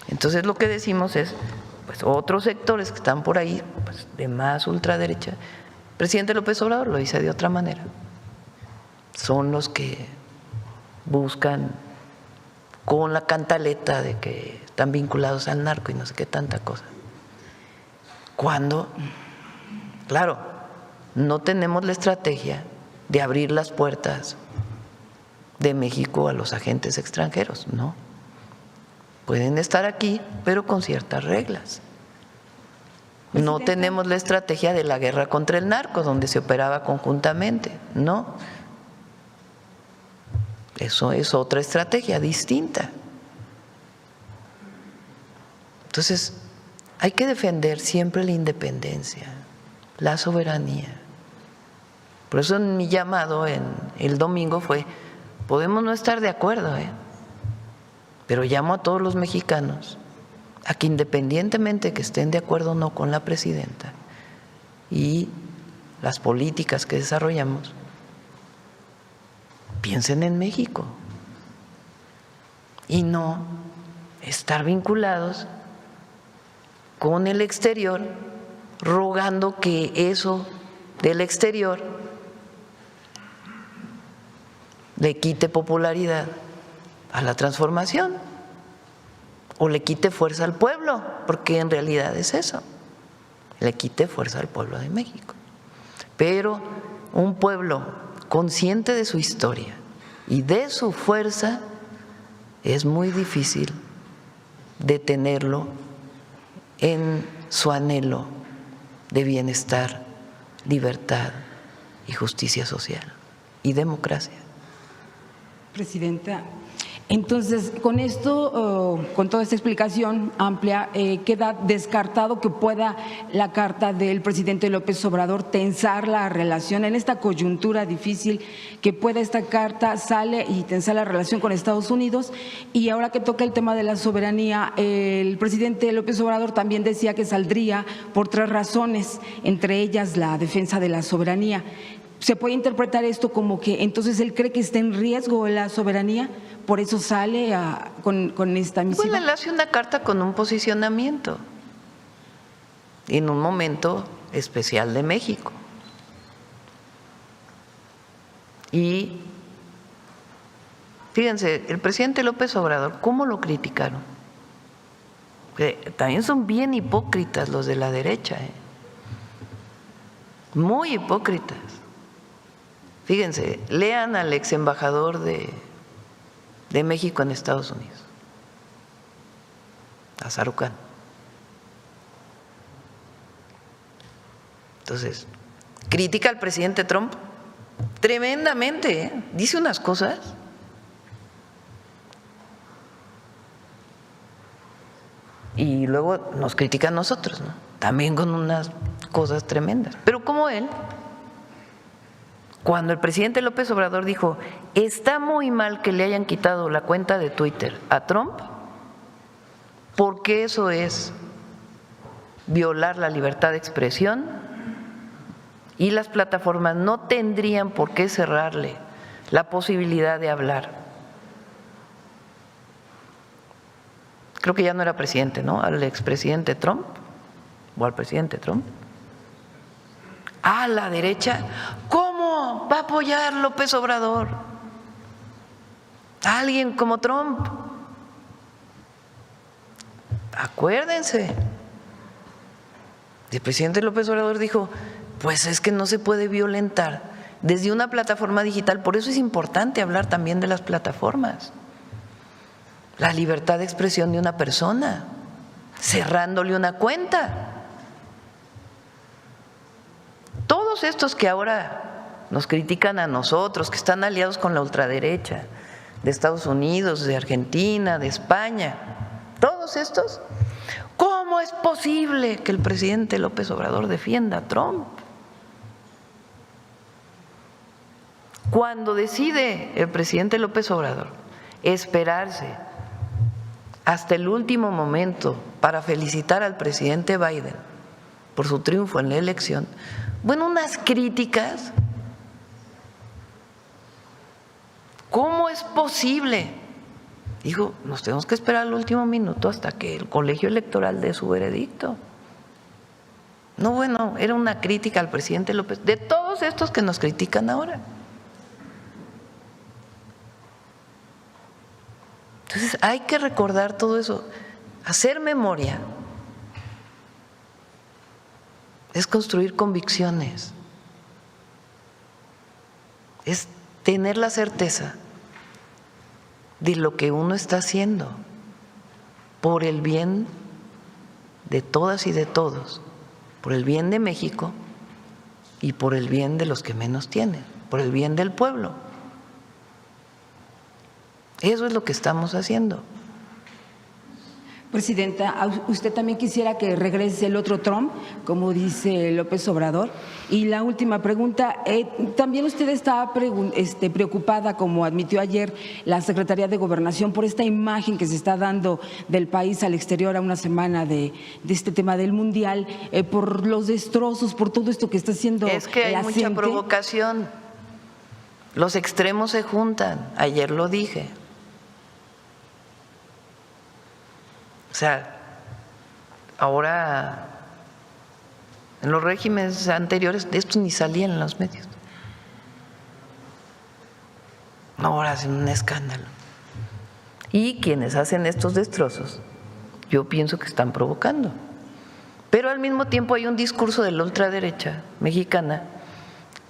Speaker 2: Entonces lo que decimos es, pues otros sectores que están por ahí, pues, de más ultraderecha, el presidente López Obrador lo dice de otra manera, son los que buscan con la cantaleta de que están vinculados al narco y no sé qué tanta cosa. Cuando, claro, no tenemos la estrategia de abrir las puertas de México a los agentes extranjeros, no. Pueden estar aquí, pero con ciertas reglas. No tenemos la estrategia de la guerra contra el narco, donde se operaba conjuntamente, no. Eso es otra estrategia distinta. Entonces, hay que defender siempre la independencia, la soberanía. Por eso mi llamado el domingo fue, podemos no estar de acuerdo, pero llamo a todos los mexicanos a que independientemente que estén de acuerdo o no con la presidenta y las políticas que desarrollamos, piensen en México y no estar vinculados con el exterior, rogando que eso del exterior le quite popularidad a la transformación o le quite fuerza al pueblo, porque en realidad es eso, le quite fuerza al pueblo de México. Pero un pueblo consciente de su historia y de su fuerza, es muy difícil detenerlo en su anhelo de bienestar, libertad y justicia social y democracia.
Speaker 5: Presidenta, entonces con esto, con toda esta explicación amplia, queda descartado que pueda la carta del presidente López Obrador tensar la relación en esta coyuntura difícil, que pueda esta carta sale y tensar la relación con Estados Unidos. Y ahora que toca el tema de la soberanía, el presidente López Obrador también decía que saldría por 3 razones, entre ellas la defensa de la soberanía. ¿Se puede interpretar esto como que entonces él cree que está en riesgo la soberanía? ¿Por eso sale con esta misiva?
Speaker 2: Bueno, él hace una carta con un posicionamiento en un momento especial de México. Y fíjense, el presidente López Obrador, ¿cómo lo criticaron? También son bien hipócritas los de la derecha, muy hipócritas. Fíjense, lean al ex embajador de México en Estados Unidos, a Sarucán. Entonces, critica al presidente Trump tremendamente, dice unas cosas. Y luego nos critica a nosotros, ¿no? También con unas cosas tremendas. Pero como él, cuando el presidente López Obrador dijo, está muy mal que le hayan quitado la cuenta de Twitter a Trump, porque eso es violar la libertad de expresión y las plataformas no tendrían por qué cerrarle la posibilidad de hablar. Creo que ya no era presidente, ¿no? Al expresidente Trump o al presidente Trump. A la derecha, ¿cómo va a apoyar López Obrador a alguien como Trump? Acuérdense, el presidente López Obrador dijo, pues es que no se puede violentar desde una plataforma digital, por eso es importante hablar también de las plataformas, la libertad de expresión de una persona, cerrándole una cuenta. Todos estos que ahora nos critican a nosotros, que están aliados con la ultraderecha de Estados Unidos, de Argentina, de España, todos estos, ¿cómo es posible que el presidente López Obrador defienda a Trump? Cuando decide el presidente López Obrador esperarse hasta el último momento para felicitar al presidente Biden por su triunfo en la elección, bueno, unas críticas, ¿cómo es posible? Dijo, nos tenemos que esperar al último minuto hasta que el colegio electoral dé su veredicto. No, bueno, era una crítica al presidente López, de todos estos que nos critican ahora. Entonces hay que recordar todo eso, hacer memoria es construir convicciones es tener la certeza de lo que uno está haciendo por el bien de todas y de todos, por el bien de México y por el bien de los que menos tienen, por el bien del pueblo. Eso es lo que estamos haciendo.
Speaker 5: Presidenta, ¿usted también quisiera que regrese el otro Trump, como dice López Obrador? Y la última pregunta, también usted estaba preocupada, como admitió ayer la Secretaría de Gobernación, por esta imagen que se está dando del país al exterior a una semana de este tema del Mundial, por los destrozos, por todo esto que está haciendo.
Speaker 2: Es que hay mucha provocación. Los extremos se juntan, ayer lo dije. O sea, ahora en los regímenes anteriores de estos ni salían en los medios. Ahora hacen un escándalo. Y quienes hacen estos destrozos, yo pienso que están provocando. Pero al mismo tiempo hay un discurso de la ultraderecha mexicana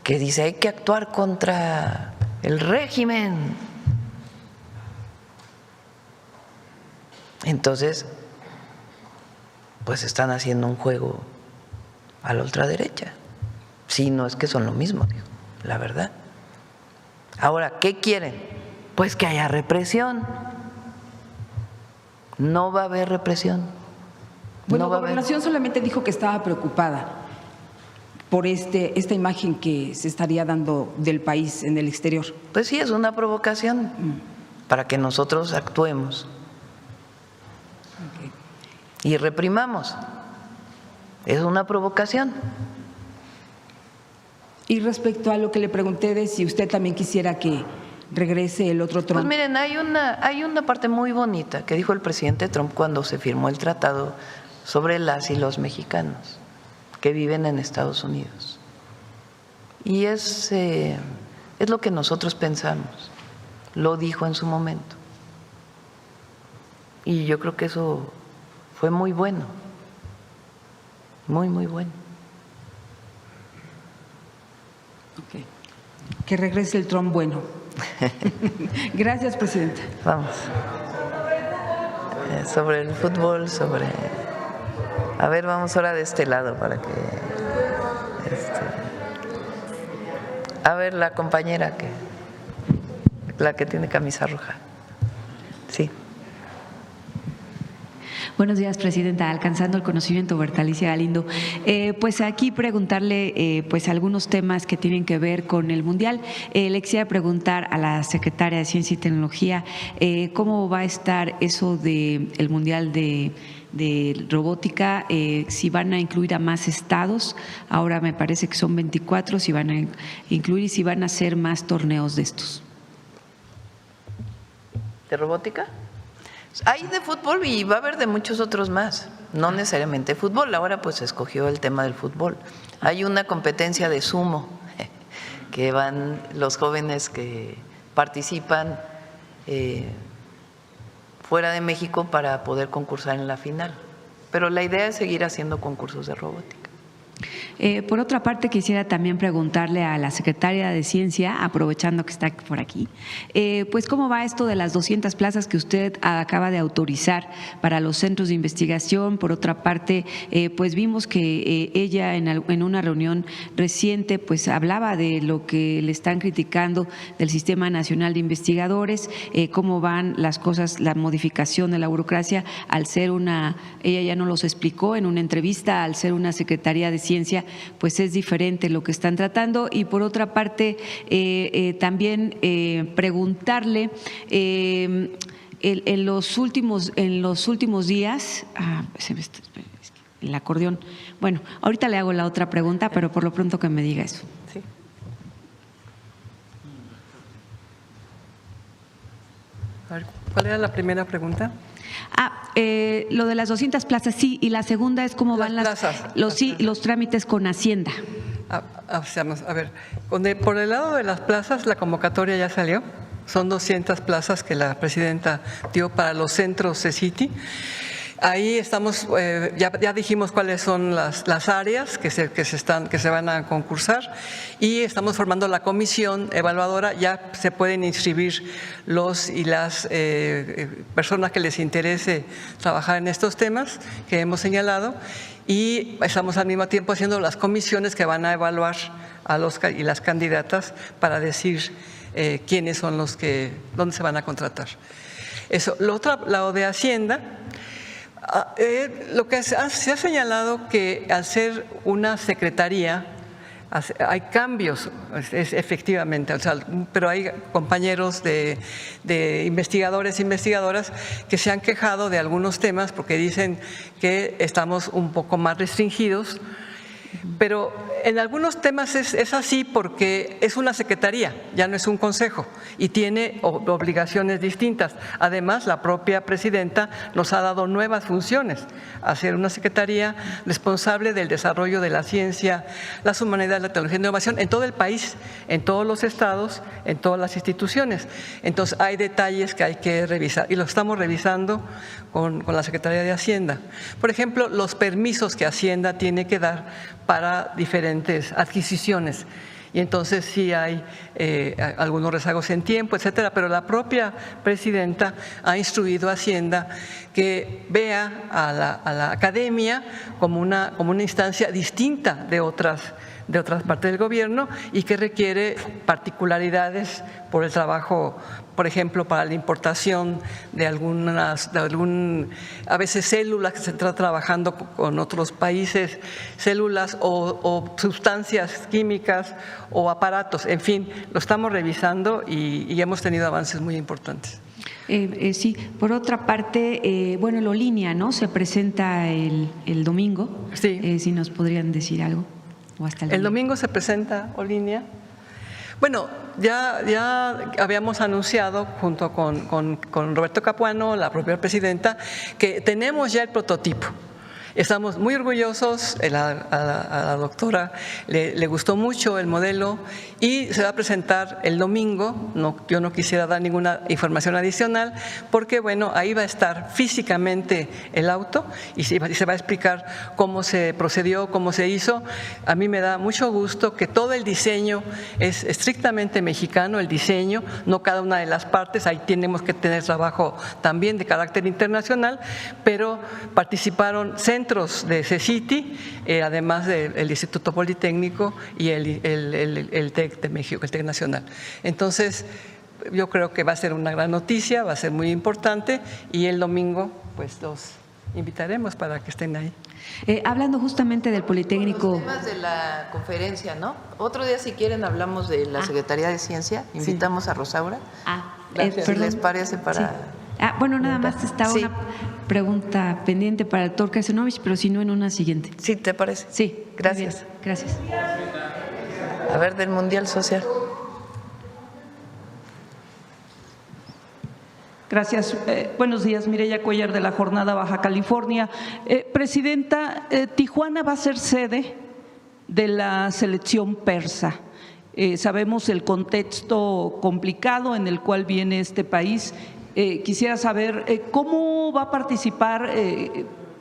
Speaker 2: que dice hay que actuar contra el régimen. Entonces, pues están haciendo un juego a la ultraderecha. Sí, no es que son lo mismo, digo, la verdad. Ahora, ¿qué quieren? Pues que haya represión. No va a haber represión.
Speaker 5: Bueno, Gobernación solamente dijo que estaba preocupada por esta imagen que se estaría dando del país en el exterior.
Speaker 2: Pues sí, es una provocación para que nosotros actuemos. Y reprimamos. Es una provocación.
Speaker 5: Y respecto a lo que le pregunté de si usted también quisiera que regrese el otro Trump.
Speaker 2: Pues miren, hay una parte muy bonita que dijo el presidente Trump cuando se firmó el tratado sobre las y los mexicanos que viven en Estados Unidos. Y es lo que nosotros pensamos. Lo dijo en su momento. Y yo creo que eso fue muy bueno, muy, muy bueno.
Speaker 5: Okay. Que regrese el Trump bueno. Gracias, presidenta.
Speaker 2: Vamos. Sobre el fútbol, A ver, vamos ahora de este lado para que… A ver, la compañera la que tiene camisa roja. Sí.
Speaker 9: Buenos días, presidenta. Alcanzando el conocimiento, Berta Alicia Galindo. Pues aquí preguntarle pues algunos temas que tienen que ver con el Mundial. Le quisiera preguntar a la secretaria de Ciencia y Tecnología cómo va a estar eso del Mundial de robótica, si van a incluir a más estados, ahora me parece que son 24, si van a incluir y si van a hacer más torneos de estos.
Speaker 2: ¿De robótica? Hay de fútbol y va a haber de muchos otros más, no necesariamente fútbol. Ahora pues se escogió el tema del fútbol. Hay una competencia de sumo que van los jóvenes que participan fuera de México para poder concursar en la final. Pero la idea es seguir haciendo concursos de robótica.
Speaker 9: Por otra parte, quisiera también preguntarle a la secretaria de Ciencia, aprovechando que está por aquí, pues cómo va esto de las 200 plazas que usted acaba de autorizar para los centros de investigación. Por otra parte, pues vimos que ella en una reunión reciente pues hablaba de lo que le están criticando del Sistema Nacional de Investigadores, cómo van las cosas, la modificación de la burocracia al ser ella ya nos los explicó en una entrevista, al ser una Secretaría de Ciencia, pues es diferente lo que están tratando. Y por otra parte, también preguntarle en los últimos días, el acordeón, bueno, ahorita le hago la otra pregunta, pero por lo pronto que me diga eso.
Speaker 2: Sí.
Speaker 10: A ver, ¿cuál era la primera pregunta?
Speaker 9: Lo de las 200 plazas, sí, y la segunda es cómo van los trámites con Hacienda.
Speaker 10: A ver, por el lado de las plazas, la convocatoria ya salió. Son 200 plazas que la presidenta dio para los centros CECITI. Ahí estamos, ya dijimos cuáles son las áreas que se van a concursar y estamos formando la comisión evaluadora. Ya se pueden inscribir los y las personas que les interese trabajar en estos temas que hemos señalado, y estamos al mismo tiempo haciendo las comisiones que van a evaluar a los y las candidatas para decir quiénes son los que, dónde se van a contratar. Eso. Lo de Hacienda. Lo que se ha señalado que al ser una secretaría hay cambios, efectivamente, o sea, pero hay compañeros de investigadores e investigadoras que se han quejado de algunos temas porque dicen que estamos un poco más restringidos, pero en algunos temas es así porque es una secretaría, ya no es un consejo y tiene obligaciones distintas. Además, la propia presidenta nos ha dado nuevas funciones, hacer una secretaría responsable del desarrollo de la ciencia, las humanidades, la tecnología y la innovación en todo el país, en todos los estados, en todas las instituciones. Entonces, hay detalles que hay que revisar y lo estamos revisando con la Secretaría de Hacienda. Por ejemplo, los permisos que Hacienda tiene que dar para diferentes adquisiciones. Y entonces sí hay algunos rezagos en tiempo, etcétera, pero la propia presidenta ha instruido a Hacienda que vea a la academia como una instancia distinta de otras partes del gobierno y que requiere particularidades por el trabajo, por ejemplo, para la importación de a veces células que se está trabajando con otros países, células o sustancias químicas o aparatos, en fin, lo estamos revisando y hemos tenido avances muy importantes.
Speaker 9: Sí, por otra parte, bueno, Lolínea, ¿no? Se presenta el domingo.
Speaker 10: Sí.
Speaker 9: Si nos podrían decir algo. O hasta
Speaker 10: el domingo se presenta Lolínea. Bueno, ya habíamos anunciado junto con Roberto Capuano, la propia presidenta, que tenemos ya el prototipo. Estamos muy orgullosos, a la doctora le gustó mucho el modelo y se va a presentar el domingo. Yo no quisiera dar ninguna información adicional porque, bueno, ahí va a estar físicamente el auto y se va a explicar cómo se procedió, cómo se hizo. A mí me da mucho gusto que todo el diseño es estrictamente mexicano, el diseño, no cada una de las partes. Ahí tenemos que tener trabajo también de carácter internacional, pero participaron centros de CECITI, además del Instituto Politécnico y el TEC de México, el TEC Nacional. Entonces, yo creo que va a ser una gran noticia, va a ser muy importante y el domingo pues los invitaremos para que estén ahí.
Speaker 9: Hablando justamente del Politécnico.
Speaker 2: Los temas de la conferencia, ¿no? Otro día, si quieren, hablamos de la Secretaría de Ciencia. Invitamos a Rosaura. Si les parece para…
Speaker 9: Sí. Bueno, nada más estaba una pregunta pendiente para el doctor Casanovich, pero si no, en una siguiente.
Speaker 2: Sí, ¿te parece?
Speaker 9: Sí.
Speaker 2: Gracias.
Speaker 9: Gracias.
Speaker 2: A ver, del Mundial Social.
Speaker 11: Gracias. Buenos días, Mireya Cuellar de la Jornada Baja California. Presidenta, Tijuana va a ser sede de la selección persa. Sabemos el contexto complicado en el cual viene este país. Quisiera saber cómo va a participar,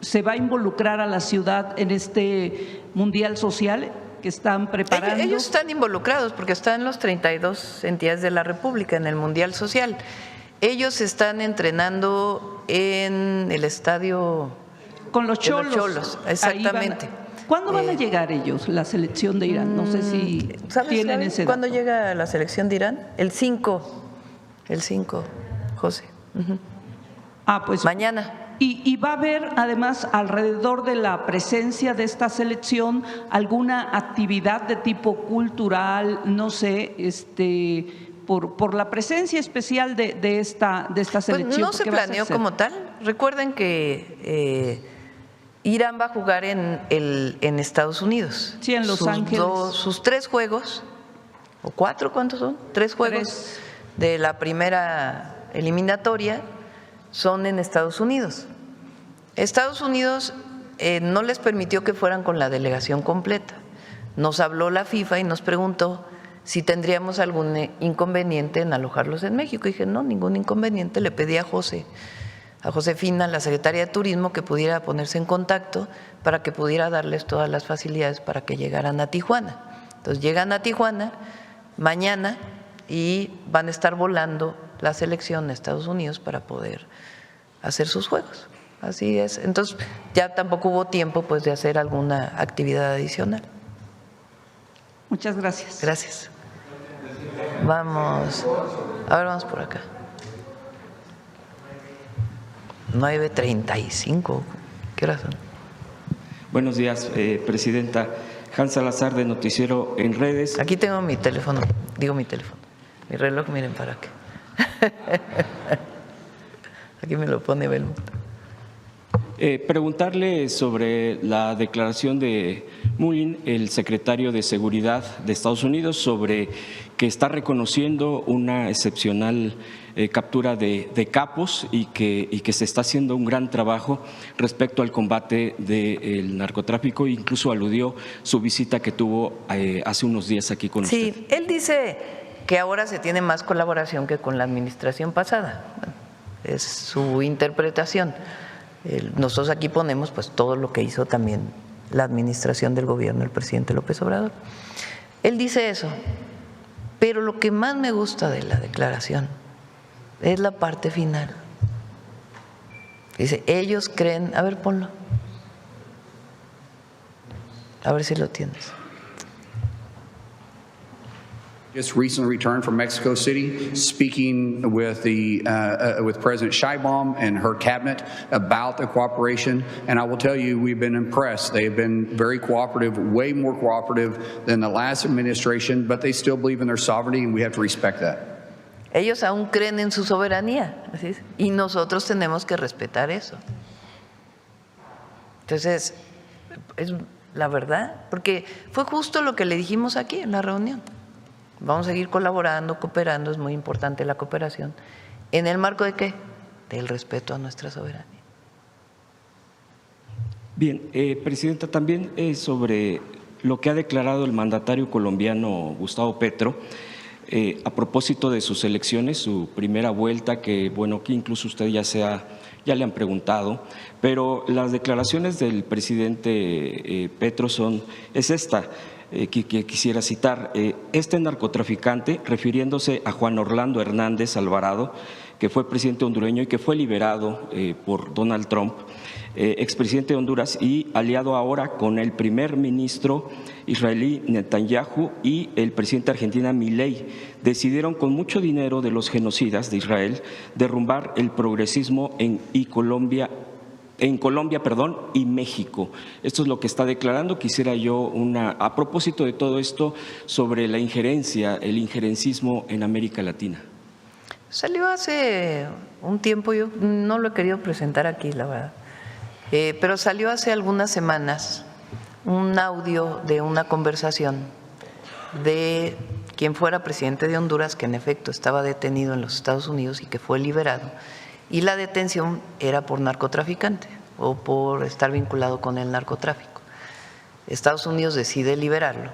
Speaker 11: se va a involucrar a la ciudad en este Mundial Social que están preparando.
Speaker 2: Ellos están involucrados porque están los 32 entidades de la República en el Mundial Social. Ellos están entrenando en el estadio
Speaker 11: con los Cholos.
Speaker 2: Exactamente.
Speaker 11: ¿Cuándo van a llegar ellos, la selección de Irán? No sé si tienen ese dato.
Speaker 2: ¿Cuándo llega la selección de Irán? El 5, José.
Speaker 11: Pues
Speaker 2: mañana.
Speaker 11: Y va a haber además alrededor de la presencia de esta selección alguna actividad de tipo cultural, no sé, por la presencia especial de esta selección.
Speaker 2: Pues no se planeó como tal. Recuerden que Irán va a jugar en Estados Unidos.
Speaker 11: Sí, en Los Ángeles.
Speaker 2: Sus 3 juegos, o 4, ¿cuántos son? 3 juegos de la primera eliminatoria son en Estados Unidos. Estados Unidos no les permitió que fueran con la delegación completa. Nos habló la FIFA y nos preguntó si tendríamos algún inconveniente en alojarlos en México. Y dije, no, ningún inconveniente. Le pedí a José a Josefina, la secretaria de Turismo, que pudiera ponerse en contacto para que pudiera darles todas las facilidades para que llegaran a Tijuana. Entonces llegan a Tijuana mañana y van a estar volando la selección a Estados Unidos para poder hacer sus juegos. Así es. Entonces ya tampoco hubo tiempo pues de hacer alguna actividad adicional.
Speaker 11: Muchas gracias.
Speaker 2: Gracias. Vamos, a ver, vamos por acá. 9:35. ¿Qué horas son?
Speaker 12: Buenos días, Presidenta. Hans Salazar, de Noticiero en Redes.
Speaker 2: Aquí tengo mi teléfono, mi reloj, miren para qué. Aquí me lo pone Belmont.
Speaker 12: Preguntarle sobre la declaración de Mullin, el secretario de Seguridad de Estados Unidos, sobre que está reconociendo una excepcional captura de capos y que se está haciendo un gran trabajo respecto al combate del narcotráfico. Incluso aludió su visita que tuvo hace unos días aquí con usted.
Speaker 2: Sí, él dice que ahora se tiene más colaboración que con la administración pasada. Bueno, es su interpretación. Nosotros aquí ponemos pues todo lo que hizo también la administración del gobierno del presidente López Obrador. Él dice eso, pero lo que más me gusta de la declaración es la parte final. Dice, ellos creen, a ver, ponlo, a ver si lo tienes.
Speaker 13: Just recently returned from Mexico City, speaking with with President Sheinbaum and her cabinet about the cooperation. And I will tell you, we've been impressed. They have been very cooperative, way more cooperative than the last administration, but they still believe in their sovereignty, and we have to respect that.
Speaker 2: Ellos aún creen en su soberanía, ¿sí? Y nosotros tenemos que respetar eso. Entonces, es la verdad, porque fue justo lo que le dijimos aquí en la reunión. Vamos a seguir colaborando, cooperando, es muy importante la cooperación. ¿En el marco de qué? Del respeto a nuestra soberanía.
Speaker 12: Bien, Presidenta, también sobre lo que ha declarado el mandatario colombiano Gustavo Petro a propósito de sus elecciones, su primera vuelta, que bueno, que incluso usted ya le han preguntado, pero las declaraciones del presidente Petro es esta. Que quisiera citar, este narcotraficante, refiriéndose a Juan Orlando Hernández Alvarado, que fue presidente hondureño y que fue liberado por Donald Trump, expresidente de Honduras y aliado ahora con el primer ministro israelí Netanyahu y el presidente de Argentina Milei, decidieron con mucho dinero de los genocidas de Israel derrumbar el progresismo en Colombia y México. Esto es lo que está declarando. Quisiera yo a propósito de todo esto, sobre la injerencia, el injerencismo en América Latina.
Speaker 2: Salió hace un tiempo, yo no lo he querido presentar aquí, la verdad, pero salió hace algunas semanas un audio de una conversación de quien fuera presidente de Honduras, que en efecto estaba detenido en los Estados Unidos y que fue liberado. Y la detención era por narcotraficante o por estar vinculado con el narcotráfico. Estados Unidos decide liberarlo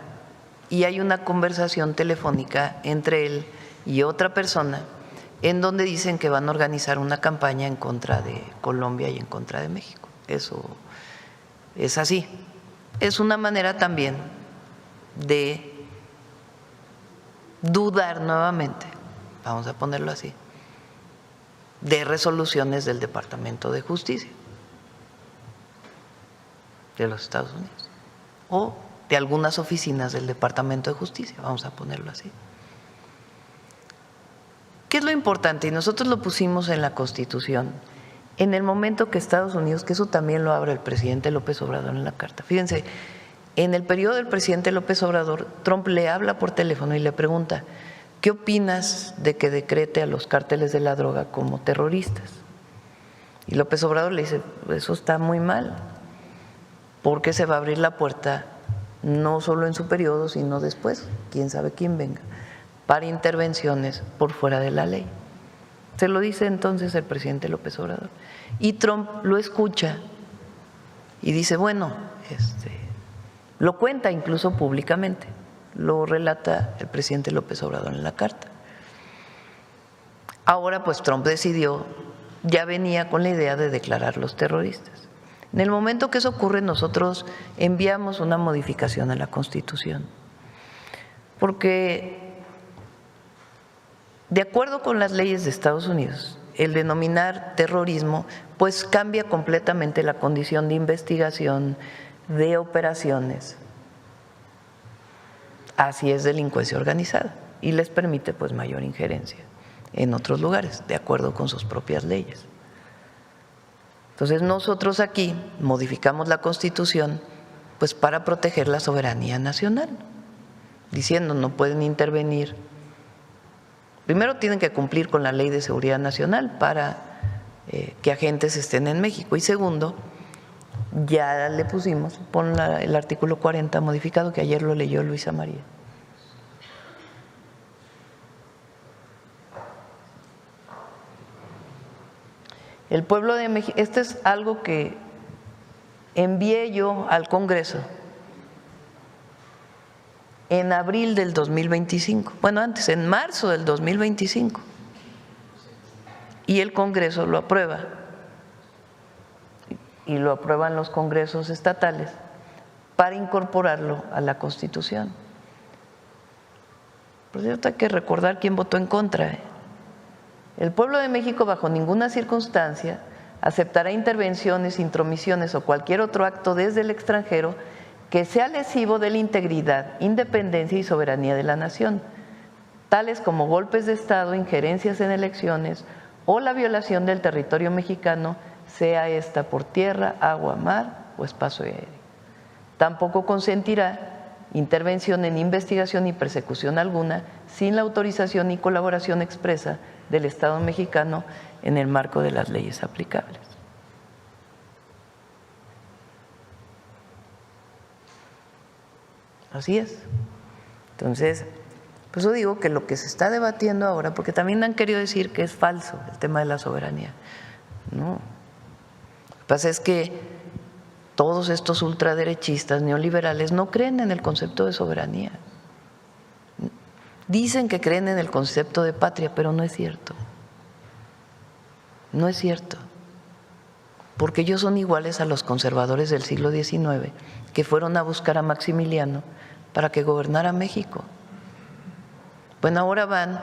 Speaker 2: y hay una conversación telefónica entre él y otra persona en donde dicen que van a organizar una campaña en contra de Colombia y en contra de México. Eso es así. Es una manera también de dudar nuevamente, vamos a ponerlo así, de resoluciones del Departamento de Justicia de los Estados Unidos o de algunas oficinas del Departamento de Justicia, vamos a ponerlo así. ¿Qué es lo importante? Y nosotros lo pusimos en la Constitución, en el momento que Estados Unidos, que eso también lo abre el presidente López Obrador en la carta. Fíjense, en el periodo del presidente López Obrador, Trump le habla por teléfono y le pregunta: ¿qué opinas de que decrete a los cárteles de la droga como terroristas? Y López Obrador le dice: eso está muy mal, porque se va a abrir la puerta no solo en su periodo, sino después, quién sabe quién venga, para intervenciones por fuera de la ley. Se lo dice entonces el presidente López Obrador. Y Trump lo escucha y dice: bueno, lo cuenta incluso públicamente. Lo relata el presidente López Obrador en la carta. Ahora pues Trump decidió ya venía con la idea de declararlos terroristas. En el momento que eso ocurre, nosotros enviamos una modificación a la Constitución, porque de acuerdo con las leyes de Estados Unidos, el denominar terrorismo pues cambia completamente la condición de investigación, de operaciones. Así es delincuencia organizada y les permite pues mayor injerencia en otros lugares, de acuerdo con sus propias leyes. Entonces nosotros aquí modificamos la Constitución pues para proteger la soberanía nacional, diciendo no pueden intervenir. Primero tienen que cumplir con la Ley de Seguridad Nacional para que agentes estén en México, y segundo, ya le pusimos, pon el artículo 40 modificado, que ayer lo leyó Luisa María. El pueblo de México, este es algo que envié yo al Congreso en abril del 2025, bueno, antes, en marzo del 2025, y el Congreso lo aprueba, y lo aprueban los congresos estatales para incorporarlo a la Constitución. Por cierto, hay que recordar quién votó en contra. El pueblo de México bajo ninguna circunstancia aceptará intervenciones, intromisiones o cualquier otro acto desde el extranjero que sea lesivo de la integridad, independencia y soberanía de la nación, tales como golpes de Estado, injerencias en elecciones o la violación del territorio mexicano, sea esta por tierra, agua, mar o espacio aéreo. Tampoco consentirá intervención en investigación y persecución alguna sin la autorización y colaboración expresa del Estado mexicano en el marco de las leyes aplicables. Así es. Entonces, por eso digo que lo que se está debatiendo ahora, porque también han querido decir que es falso el tema de la soberanía. No. Lo que pasa es que todos estos ultraderechistas neoliberales no creen en el concepto de soberanía. Dicen que creen en el concepto de patria, pero no es cierto. No es cierto. Porque ellos son iguales a los conservadores del siglo XIX que fueron a buscar a Maximiliano para que gobernara México. Bueno, ahora van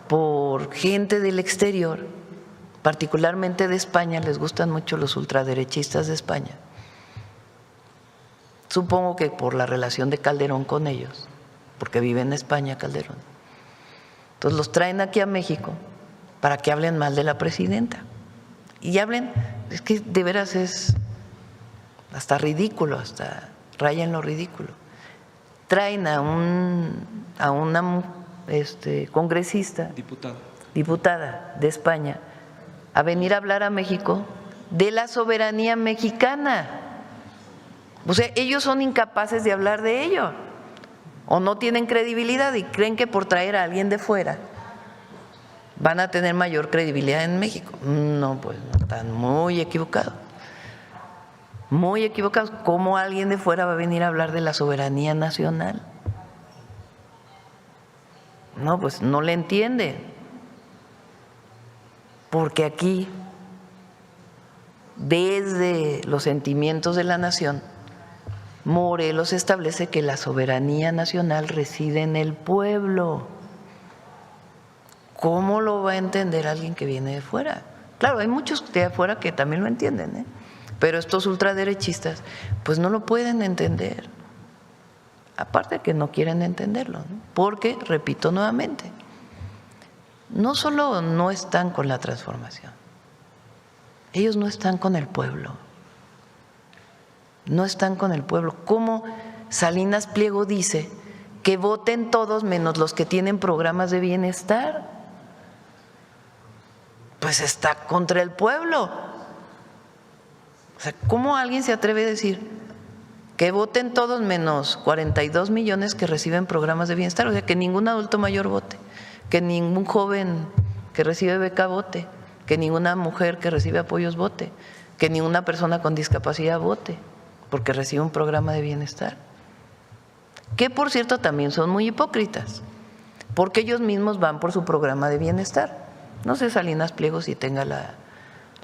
Speaker 2: por gente del exterior, particularmente de España, les gustan mucho los ultraderechistas de España. Supongo que por la relación de Calderón con ellos, porque vive en España Calderón. Entonces los traen aquí a México para que hablen mal de la presidenta. Y hablen, es que de veras es hasta ridículo, hasta raya en lo ridículo. Traen a una congresista, diputada de España, a venir a hablar a México de la soberanía mexicana. O sea, ellos son incapaces de hablar de ello, o no tienen credibilidad y creen que por traer a alguien de fuera van a tener mayor credibilidad en México. No, pues no, están muy equivocados. Muy equivocados. ¿Cómo alguien de fuera va a venir a hablar de la soberanía nacional? No, pues no le entiende. Porque aquí, desde los sentimientos de la nación, Morelos establece que la soberanía nacional reside en el pueblo. ¿Cómo lo va a entender alguien que viene de fuera? Claro, hay muchos de afuera que también lo entienden, pero estos ultraderechistas pues no lo pueden entender. Aparte que no quieren entenderlo, ¿no? Porque, repito nuevamente, no solo no están con la transformación, ellos no están con el pueblo. No están con el pueblo. ¿Cómo Salinas Pliego dice que voten todos menos los que tienen programas de bienestar? Pues está contra el pueblo. O sea, ¿cómo alguien se atreve a decir que voten todos menos 42 millones que reciben programas de bienestar? O sea, que ningún adulto mayor vote, que ningún joven que recibe beca vote, que ninguna mujer que recibe apoyos vote, que ninguna persona con discapacidad vote, porque recibe un programa de bienestar. Que, por cierto, también son muy hipócritas, porque ellos mismos van por su programa de bienestar. No sé, Salinas Pliego, si tenga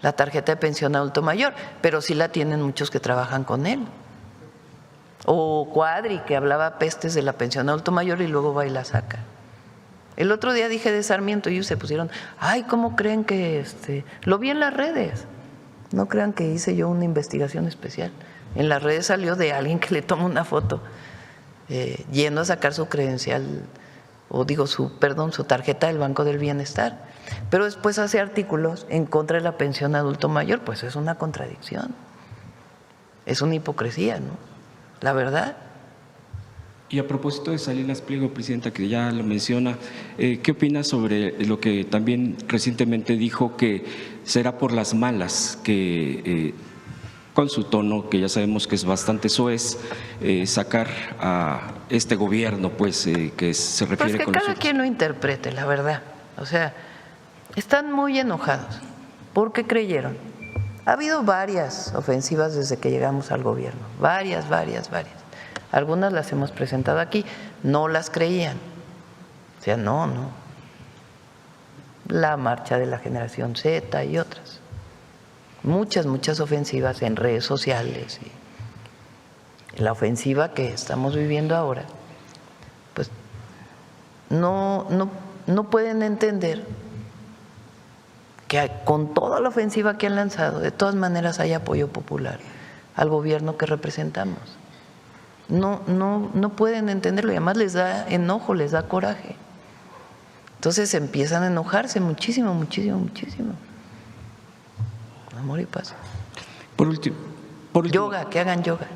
Speaker 2: la tarjeta de pensión adulto mayor, pero sí la tienen muchos que trabajan con él. O Cuadri, que hablaba pestes de la pensión adulto mayor y luego va y la saca. El otro día dije de Sarmiento y ellos se pusieron, ay, ¿cómo creen que lo vi en las redes? No crean que hice yo una investigación especial. En las redes salió de alguien que le toma una foto yendo a sacar su credencial, o digo, su tarjeta del Banco del Bienestar. Pero después hace artículos en contra de la pensión adulto mayor, pues es una contradicción. Es una hipocresía, ¿no? La verdad.
Speaker 12: Y a propósito de Salinas Pliego, presidenta, que ya lo menciona, ¿qué opina sobre lo que también recientemente dijo, que será por las malas que con su tono, que ya sabemos que es bastante soez, sacar a este gobierno, pues, que se refiere
Speaker 2: pues que
Speaker 12: con
Speaker 2: cada quien lo interprete, la verdad. O sea, están muy enojados porque creyeron. Ha habido varias ofensivas desde que llegamos al gobierno, varias. Algunas las hemos presentado aquí, no las creían. O sea, no. La marcha de la generación Z y otras. Muchas ofensivas en redes sociales. Y la ofensiva que estamos viviendo ahora, pues no pueden entender que con toda la ofensiva que han lanzado, de todas maneras hay apoyo popular al gobierno que representamos. No pueden entenderlo y además les da enojo, les da coraje. Entonces empiezan a enojarse muchísimo. Amor y paz.
Speaker 12: Por último,
Speaker 2: yoga, que hagan yoga.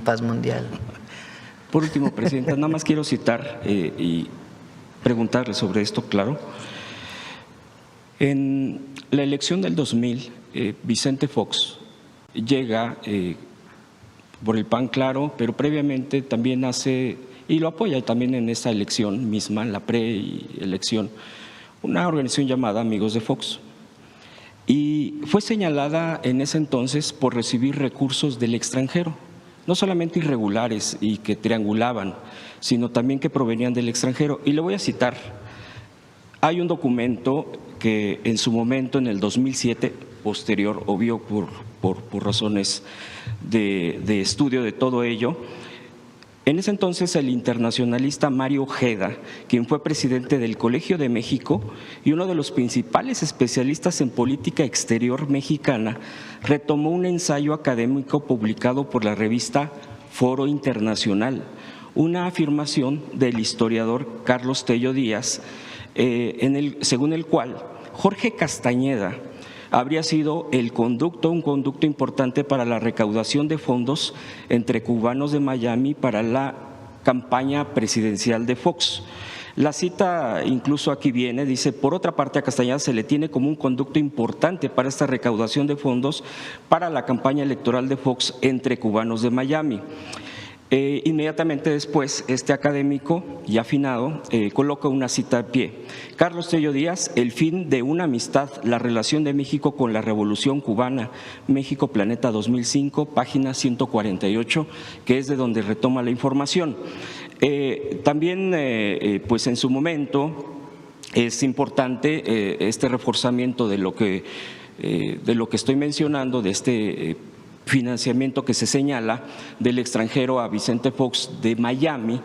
Speaker 2: Paz mundial.
Speaker 12: Por último, presidenta, nada más quiero citar y preguntarle sobre esto, claro. En la elección del 2000, Vicente Fox llega por el PAN, claro, pero previamente también hace, y lo apoya también en esta elección misma, la preelección, una organización llamada Amigos de Fox. Y fue señalada en ese entonces por recibir recursos del extranjero, no solamente irregulares y que triangulaban, sino también que provenían del extranjero. Y le voy a citar, hay un documento que en su momento, en el 2007, posterior, obvio por razones de estudio de todo ello, en ese entonces el internacionalista Mario Ojeda, quien fue presidente del Colegio de México y uno de los principales especialistas en política exterior mexicana, retomó un ensayo académico publicado por la revista Foro Internacional, una afirmación del historiador Carlos Tello Díaz, según el cual Jorge Castañeda habría sido un conducto importante para la recaudación de fondos entre cubanos de Miami para la campaña presidencial de Fox. La cita incluso aquí viene, dice, por otra parte a Castañeda se le tiene como un conducto importante para esta recaudación de fondos para la campaña electoral de Fox entre cubanos de Miami. Inmediatamente después, este académico, ya afinado, coloca una cita a pie. Carlos Tello Díaz, el fin de una amistad, la relación de México con la Revolución Cubana, México Planeta 2005, página 148, que es de donde retoma la información. También, pues en su momento, es importante este reforzamiento de lo que estoy mencionando, de este financiamiento que se señala del extranjero a Vicente Fox de Miami,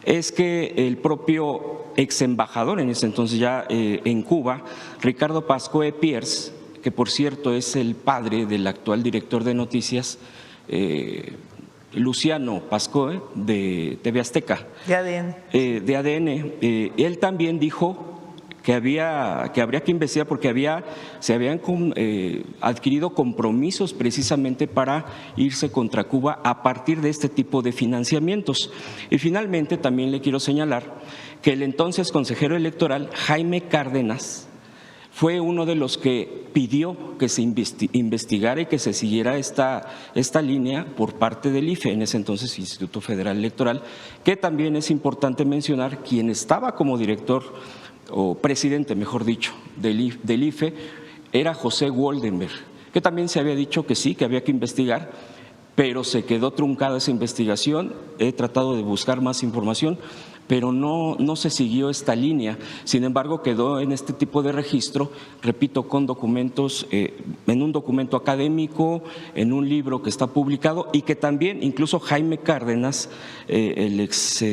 Speaker 12: es que el propio ex embajador en ese entonces ya en Cuba, Ricardo Pascoe Pierce, que por cierto es el padre del actual director de noticias, Luciano Pascoe, de TV Azteca, de ADN, él también dijo que habría que investigar porque se habían adquirido compromisos precisamente para irse contra Cuba a partir de este tipo de financiamientos. Y finalmente también le quiero señalar que el entonces consejero electoral Jaime Cárdenas fue uno de los que pidió que se investigara y que se siguiera esta línea por parte del IFE, en ese entonces Instituto Federal Electoral, que también es importante mencionar quien estaba como director o presidente, mejor dicho, del IFE, era José Woldenberg, que también se había dicho que sí, que había que investigar, pero se quedó truncada esa investigación. He tratado de buscar más información, pero no se siguió esta línea. Sin embargo, quedó en este tipo de registro, repito, con documentos, en un documento académico, en un libro que está publicado y que también incluso Jaime Cárdenas, el ex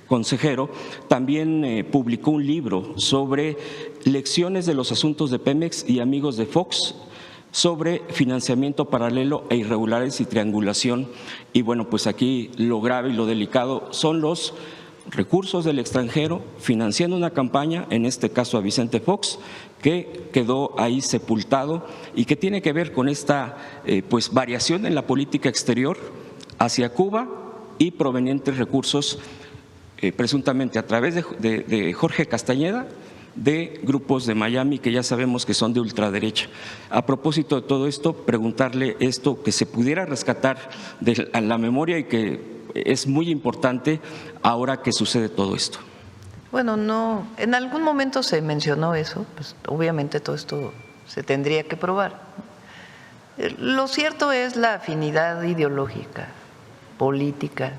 Speaker 12: consejero, también publicó un libro sobre lecciones de los asuntos de Pemex y amigos de Fox sobre financiamiento paralelo e irregulares y triangulación. Y bueno, pues aquí lo grave y lo delicado son los recursos del extranjero financiando una campaña, en este caso a Vicente Fox, que quedó ahí sepultado y que tiene que ver con esta pues variación en la política exterior hacia Cuba y provenientes recursos presuntamente a través de Jorge Castañeda, de grupos de Miami que ya sabemos que son de ultraderecha. A propósito de todo esto, preguntarle esto que se pudiera rescatar de la memoria y que es muy importante ahora que sucede todo esto.
Speaker 2: Bueno, no, en algún momento se mencionó eso, pues obviamente todo esto se tendría que probar. Lo cierto es la afinidad ideológica, política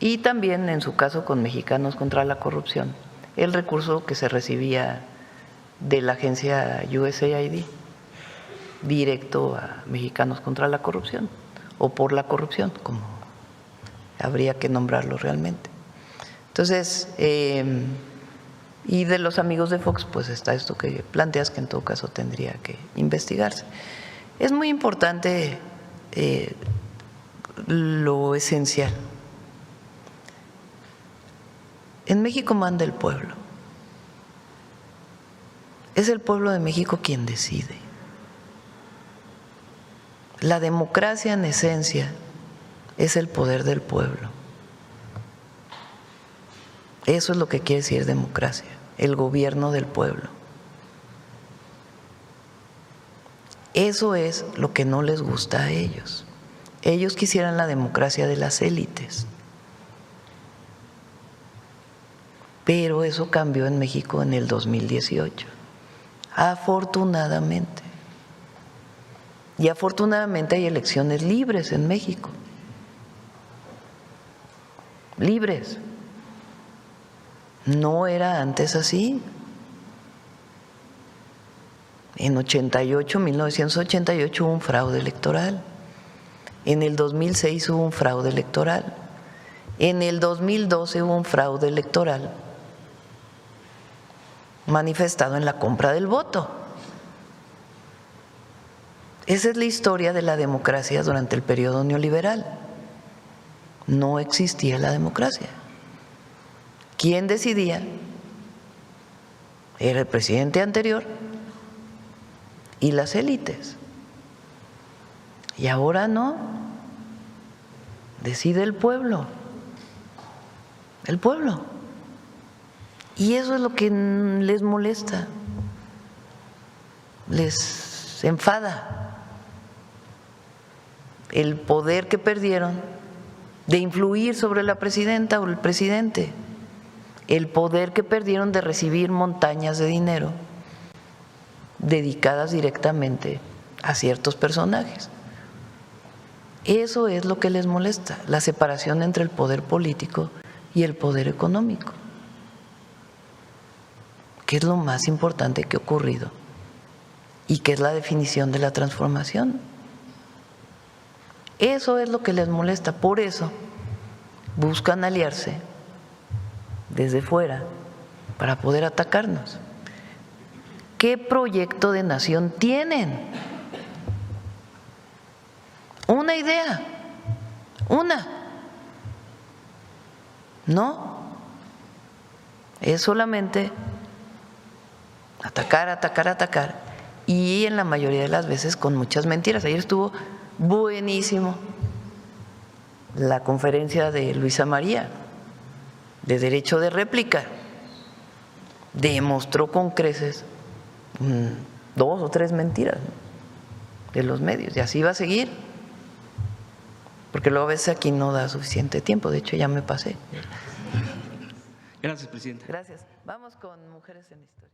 Speaker 2: y también en su caso con Mexicanos contra la Corrupción, el recurso que se recibía de la agencia USAID directo a Mexicanos contra la Corrupción o por la corrupción, como habría que nombrarlo realmente. Entonces, y de los amigos de Fox, pues está esto que planteas que en todo caso tendría que investigarse. Es muy importante lo esencial. En México manda el pueblo. Es el pueblo de México quien decide. La democracia en esencia es el poder del pueblo. Eso es lo que quiere decir democracia, el gobierno del pueblo. Eso es lo que no les gusta a ellos. Ellos quisieran la democracia de las élites. Pero eso cambió en México en el 2018, afortunadamente. Y afortunadamente hay elecciones libres en México. Libres. No era antes así. En 1988 hubo un fraude electoral. En el 2006 hubo un fraude electoral. En el 2012 hubo un fraude electoral manifestado en la compra del voto. Esa es la historia de la democracia durante el periodo neoliberal. No existía la democracia. ¿Quién decidía? Era el presidente anterior y las élites. Y ahora no. Decide el pueblo. El pueblo. Y eso es lo que les molesta, les enfada. El poder que perdieron de influir sobre la presidenta o el presidente, el poder que perdieron de recibir montañas de dinero dedicadas directamente a ciertos personajes. Eso es lo que les molesta, la separación entre el poder político y el poder económico, que es lo más importante que ha ocurrido y que es la definición de la transformación. Eso es lo que les molesta, por eso buscan aliarse desde fuera para poder atacarnos. ¿Qué proyecto de nación tienen? Una idea, una. No, es solamente atacar, atacar, atacar, y en la mayoría de las veces con muchas mentiras. Ayer estuvo buenísimo la conferencia de Luisa María de derecho de réplica. Demostró con creces 2 o 3 mentiras de los medios, y así va a seguir, porque luego a veces aquí no da suficiente tiempo. De hecho, ya me pasé.
Speaker 1: Gracias, presidenta.
Speaker 2: Gracias. Vamos con Mujeres en la Historia.